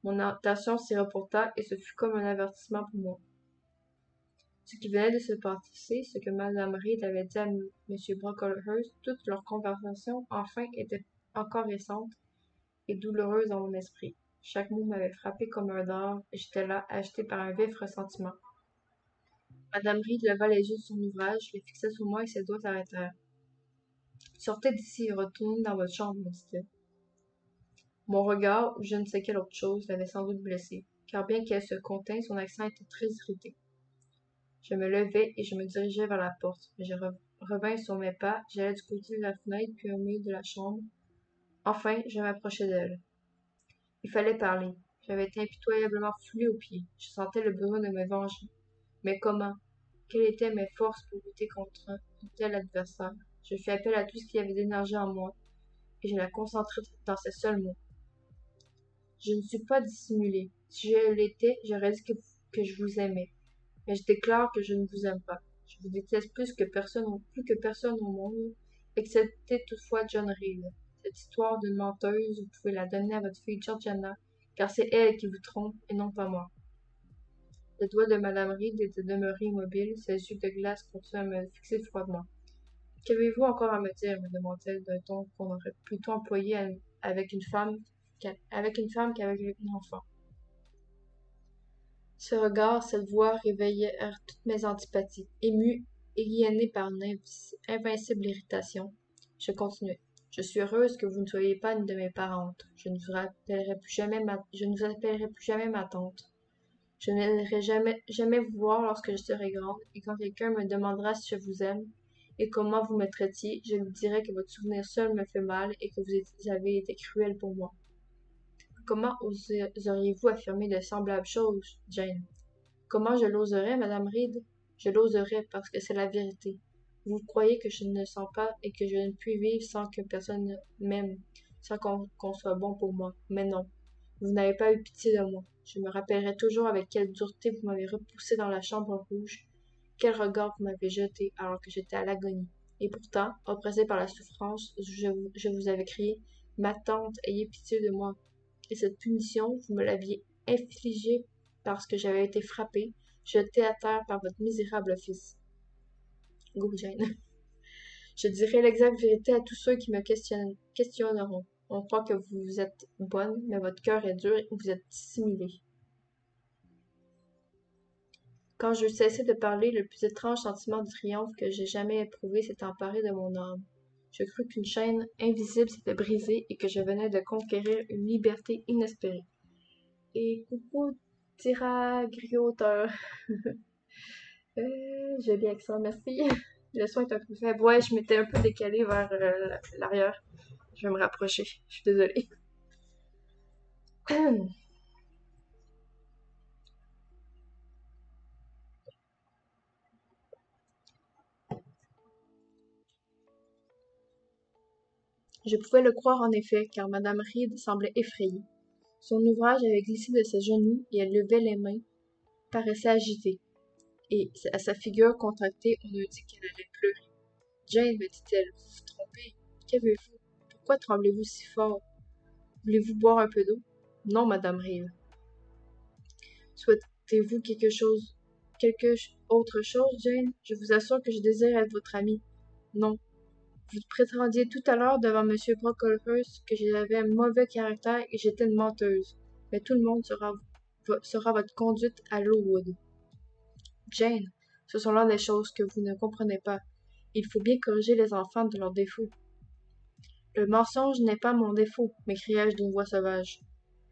Mon attention s'y reporta, et ce fut comme un avertissement pour moi. Ce qui venait de se passer, ce que madame Reed avait dit à M. Brocklehurst, toute leur conversation, enfin, était encore récente, et douloureuse dans mon esprit. Chaque mot m'avait frappé comme un dard, et j'étais là, agité par un vif ressentiment. Madame Reed leva les yeux de son ouvrage, les fixa sur moi et ses doigts s'arrêtèrent. Sortez d'ici et retournez dans votre chambre, me dit-elle. Mon regard, ou je ne sais quelle autre chose, l'avait sans doute blessée, car bien qu'elle se contint, son accent était très irrité. Je me levai et je me dirigeai vers la porte, mais je revins sur mes pas, j'allai du côté de la fenêtre puis au milieu de la chambre. Enfin, je m'approchai d'elle. Il fallait parler. J'avais été impitoyablement foulée aux pieds. Je sentais le besoin de me venger. Mais comment? Quelles étaient mes forces pour lutter contre un tel adversaire? Je fis appel à tout ce qui avait d'énergie en moi, et je la concentrai dans ces seuls mots. Je ne suis pas dissimulée. Si je l'étais, j'aurais dit que je vous aimais. Mais je déclare que je ne vous aime pas. Je vous déteste plus que personne au monde, excepté toutefois John Reed. Cette histoire d'une menteuse, vous pouvez la donner à votre fille Georgiana, car c'est elle qui vous trompe et non pas moi. Le doigt de Madame Reed était demeuré immobile, ses yeux de glace continuaient à me fixer froidement. Qu'avez-vous encore à me dire? Me demanda-t-elle d'un ton qu'on aurait plutôt employé avec une femme qu'avec un enfant. Ce regard, cette voix réveillèrent toutes mes antipathies. Émue et guillenée par une invincible irritation, je continuai. Je suis heureuse que vous ne soyez pas une de mes parentes. Je ne vous appellerai plus jamais ma tante. Je n'irai jamais vous voir lorsque je serai grande, et quand quelqu'un me demandera si je vous aime, et comment vous me traitiez, je lui dirai que votre souvenir seul me fait mal, et que vous avez été cruel pour moi. Comment oseriez-vous affirmer de semblables choses, Jane? Comment je l'oserais, Madame Reed? Je l'oserais parce que c'est la vérité. Vous croyez que je ne sens pas et que je ne puis vivre sans que personne m'aime, sans qu'on soit bon pour moi. Mais non, vous n'avez pas eu pitié de moi. Je me rappellerai toujours avec quelle dureté vous m'avez repoussé dans la chambre rouge, quel regard vous m'avez jeté alors que j'étais à l'agonie. Et pourtant, oppressé par la souffrance, je vous avais crié, ma tante, ayez pitié de moi. Et cette punition, vous me l'aviez infligée parce que j'avais été frappée, jetée à terre par votre misérable fils. Go, Jane. Je dirai l'exacte vérité à tous ceux qui me questionneront. On croit que vous êtes bonne, mais votre cœur est dur et vous êtes dissimulée. Quand j'eus cessé de parler, le plus étrange sentiment de triomphe que j'ai jamais éprouvé s'est emparé de mon âme. Je crus qu'une chaîne invisible s'était brisée et que je venais de conquérir une liberté inespérée. Et coucou, tiragrioteur. J'ai bien que ça, merci. Le son est un peu faible. Ouais, je m'étais un peu décalée vers l'arrière. Je vais me rapprocher. Je suis désolée. Je pouvais le croire en effet, car Madame Reed semblait effrayée. Son ouvrage avait glissé de ses genoux et elle levait les mains, paraissait agitée. Et à sa figure contractée, on eût dit qu'elle allait pleurer. Jane, me dit-elle, vous vous trompez. Qu'avez-vous? Pourquoi tremblez-vous si fort? Voulez-vous boire un peu d'eau? Non, Madame Reed. Souhaitez-vous quelque autre chose, Jane? Je vous assure que je désire être votre amie. Non. Vous prétendiez tout à l'heure devant M. Brocklehurst que j'avais un mauvais caractère et j'étais une menteuse. Mais tout le monde saura votre conduite à Lowood. Jane, ce sont là des choses que vous ne comprenez pas. Il faut bien corriger les enfants de leurs défauts. Le mensonge n'est pas mon défaut, m'écriai-je d'une voix sauvage.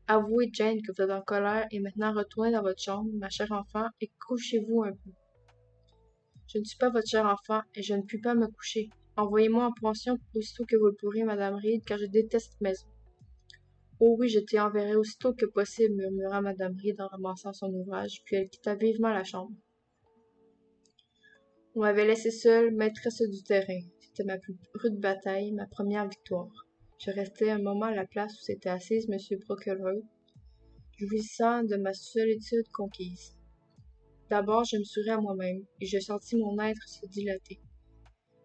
Avouez, Jane, que vous êtes en colère et maintenant retournez dans votre chambre, ma chère enfant, et couchez-vous un peu. Je ne suis pas votre chère enfant et je ne puis pas me coucher. Envoyez-moi en pension aussitôt que vous le pourrez, Madame Reed, car je déteste cette maison. Oh oui, je t'y enverrai aussitôt que possible, murmura Madame Reed en ramassant son ouvrage, puis elle quitta vivement la chambre. On m'avait laissée seule, maîtresse du terrain. C'était ma plus rude bataille, ma première victoire. Je restai un moment à la place où s'était assise M. Brocklehurst, jouissant de ma solitude conquise. D'abord, je me souris à moi-même, et je sentis mon être se dilater.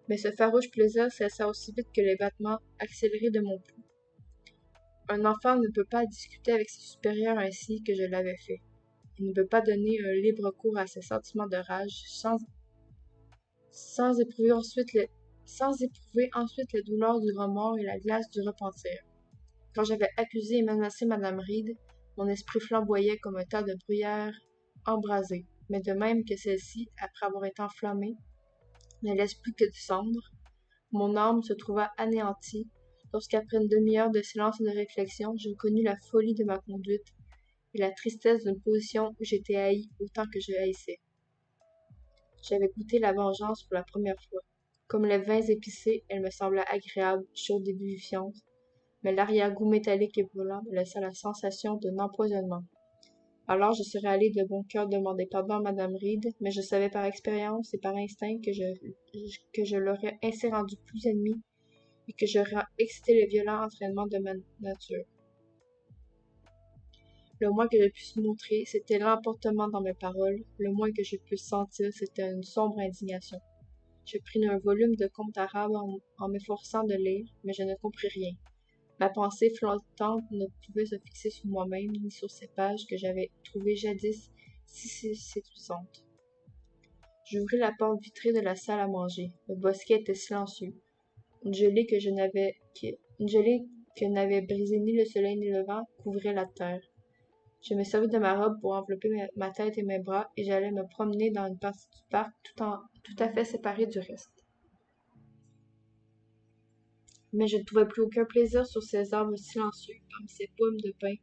Mais ce farouche plaisir cessa aussi vite que les battements accélérés de mon pouls. Un enfant ne peut pas discuter avec ses supérieurs ainsi que je l'avais fait. Il ne peut pas donner un libre cours à ses sentiments de rage sans éprouver ensuite les douleurs du remords et la glace du repentir. Quand j'avais accusé et menacé Madame Reed, mon esprit flamboyait comme un tas de bruyère embrasé, mais de même que celle-ci, après avoir été enflammée, ne laisse plus que du cendre, mon âme se trouva anéantie lorsqu'après une demi-heure de silence et de réflexion, je connus la folie de ma conduite et la tristesse d'une position où j'étais haï autant que je haïssais. J'avais goûté la vengeance pour la première fois. Comme les vins épicés, elle me sembla agréable, chaude et vivifiante, mais l'arrière-goût métallique et brûlant me laissa la sensation d'un empoisonnement. Alors je serais allé de bon cœur demander pardon à Madame Reed, mais je savais par expérience et par instinct que je l'aurais ainsi rendue plus ennemie et que j'aurais excité le violent entraînement de ma nature. Le moins que je puisse montrer, c'était l'emportement dans mes paroles, le moins que je puisse sentir, c'était une sombre indignation. Je pris un volume de contes arabes en m'efforçant de lire, mais je ne compris rien. Ma pensée flottante ne pouvait se fixer sur moi-même ni sur ces pages que j'avais trouvées jadis si séduisantes. J'ouvris la porte vitrée de la salle à manger. Le bosquet était silencieux. Une gelée que n'avait brisé ni le soleil ni le vent couvrait la terre. Je me servis de ma robe pour envelopper ma tête et mes bras et j'allais me promener dans une partie du parc tout à fait séparée du reste. Mais je ne trouvais plus aucun plaisir sur ces arbres silencieux, parmi ces pommes de pin,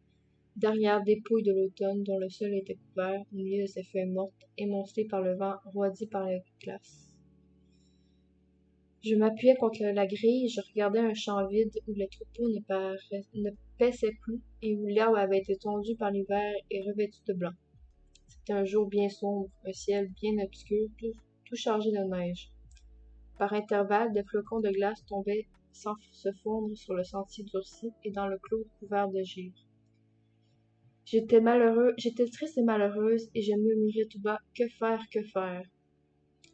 derrière dépouilles de l'automne dont le sol était couvert, au milieu de ces feuilles mortes, émoncées par le vent, roidies par les glaces. Je m'appuyais contre la grille et je regardais un champ vide où les troupeaux ne paissaient plus et où l'herbe avait été tondue par l'hiver et revêtue de blanc. C'était un jour bien sombre, un ciel bien obscur, tout chargé de neige. Par intervalles, des flocons de glace tombaient sans se fondre sur le sentier durci et dans le clos couvert de givre. J'étais triste et malheureuse, et je murmurais tout bas, que faire, que faire?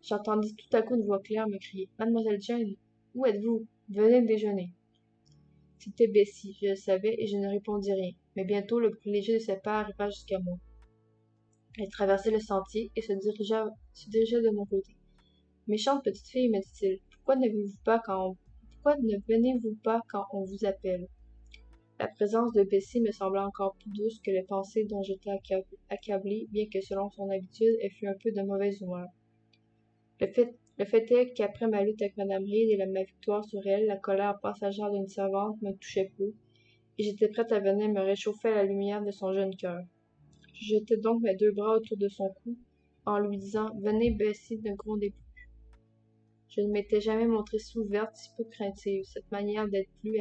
J'entendis tout à coup une voix claire me crier, Mademoiselle Jane, où êtes-vous? Venez déjeuner. C'était Bessie, je le savais, et je ne répondis rien, mais bientôt le bruit léger de ses pas arriva jusqu'à moi. Elle traversait le sentier et se dirigeait de mon côté. Méchante petite fille, me dit-il, pourquoi ne venez-vous pas quand on vous appelle? La présence de Bessie me sembla encore plus douce que les pensées dont j'étais accablé, bien que selon son habitude, elle fût un peu de mauvaise humeur. Le fait est qu'après ma lutte avec Madame Reed et ma victoire sur elle, la colère passagère d'une servante me touchait peu, et j'étais prête à venir me réchauffer à la lumière de son jeune cœur. Je jetai donc mes 2 bras autour de son cou, en lui disant « Venez, Bessie, ne grondez plus ». Je ne m'étais jamais montrée si ouverte, si peu craintive, cette manière d'être plus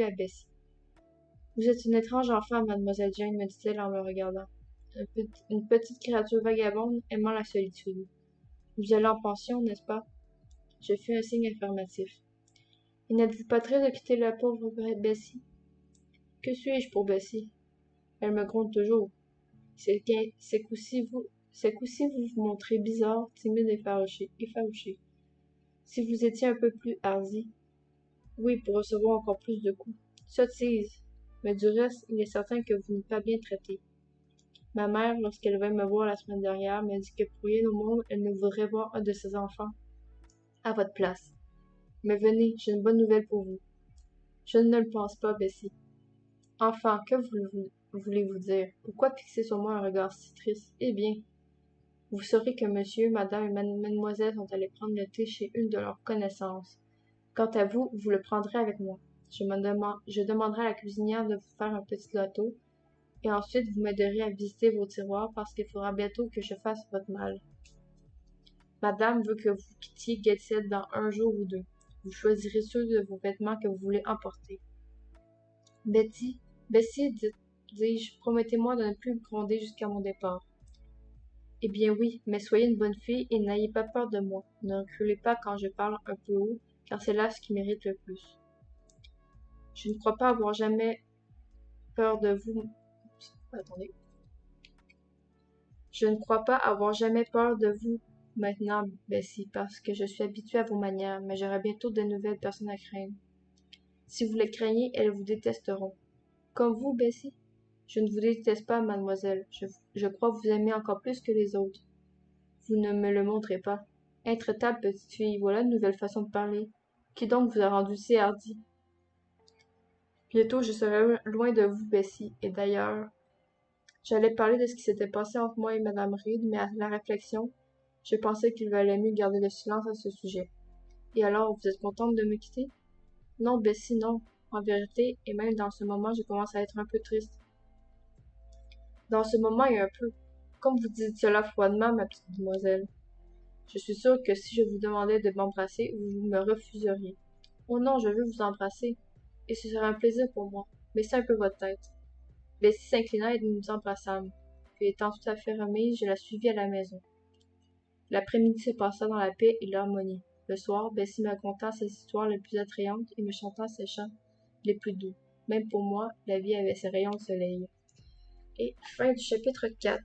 à Bessie. Vous êtes une étrange enfant, mademoiselle Jane, me dit-elle en me regardant. Une petite créature vagabonde aimant la solitude. Vous allez en pension, n'est-ce pas? Je fis un signe affirmatif. Et n'êtes-vous pas triste de quitter la pauvre Bessie? Que suis-je pour Bessie? Elle me gronde toujours. Ces coups-ci vous vous montrez bizarre, timide et effarouché. Si vous étiez un peu plus hardi. Oui, pour recevoir encore plus de coups. Sottise! Mais du reste, il est certain que vous n'êtes pas bien traité. Ma mère, lorsqu'elle vint me voir la semaine dernière, m'a dit que pour rien au monde, elle ne voudrait voir un de ses enfants à votre place. Mais venez, j'ai une bonne nouvelle pour vous. Je ne le pense pas, Bessie. Enfin, que voulez-vous dire? Pourquoi fixer sur moi un regard si triste? Eh bien, vous saurez que monsieur, madame et mademoiselle sont allés prendre le thé chez une de leurs connaissances. Quant à vous, vous le prendrez avec moi. Je demanderai à la cuisinière de vous faire un petit gâteau, et ensuite vous m'aiderez à visiter vos tiroirs parce qu'il faudra bientôt que je fasse votre malle. Madame veut que vous quittiez Gateshead dans 1 jour ou 2. Vous choisirez ceux de vos vêtements que vous voulez emporter. Bessie, dis-je, promettez-moi de ne plus me gronder jusqu'à mon départ. Eh bien oui, mais soyez une bonne fille et n'ayez pas peur de moi. Ne reculez pas quand je parle un peu haut, car c'est là ce qui mérite le plus. Je ne crois pas avoir jamais peur de vous. Attendez. Je ne crois pas avoir jamais peur de vous maintenant, Bessie, parce que je suis habituée à vos manières, mais j'aurai bientôt de nouvelles personnes à craindre. Si vous les craignez, elles vous détesteront. Comme vous, Bessie? Je ne vous déteste pas, mademoiselle. Je crois vous aimer encore plus que les autres. Vous ne me le montrez pas. Intraitable petite fille, voilà une nouvelle façon de parler. Qui donc vous a rendu si hardie? Bientôt, je serai loin de vous, Bessie, et d'ailleurs, j'allais parler de ce qui s'était passé entre moi et Madame Reed, mais à la réflexion, je pensais qu'il valait mieux garder le silence à ce sujet. Et alors, vous êtes contente de me quitter? Non, Bessie, non. En vérité, et même dans ce moment, je commence à être un peu triste. Dans ce moment et un peu. Comme vous dites cela froidement, ma petite demoiselle. Je suis sûre que si je vous demandais de m'embrasser, vous me refuseriez. Oh non, je veux vous embrasser. Et ce serait un plaisir pour moi. Baissez un peu votre tête. Bessie s'inclina et nous nous embrassâmes. Puis étant tout à fait remise, je la suivis à la maison. L'après-midi se passa dans la paix et l'harmonie. Le soir, Bessie me conta ses histoires les plus attrayantes et me chanta ses chants les plus doux. Même pour moi, la vie avait ses rayons de soleil. Et fin du chapitre 4.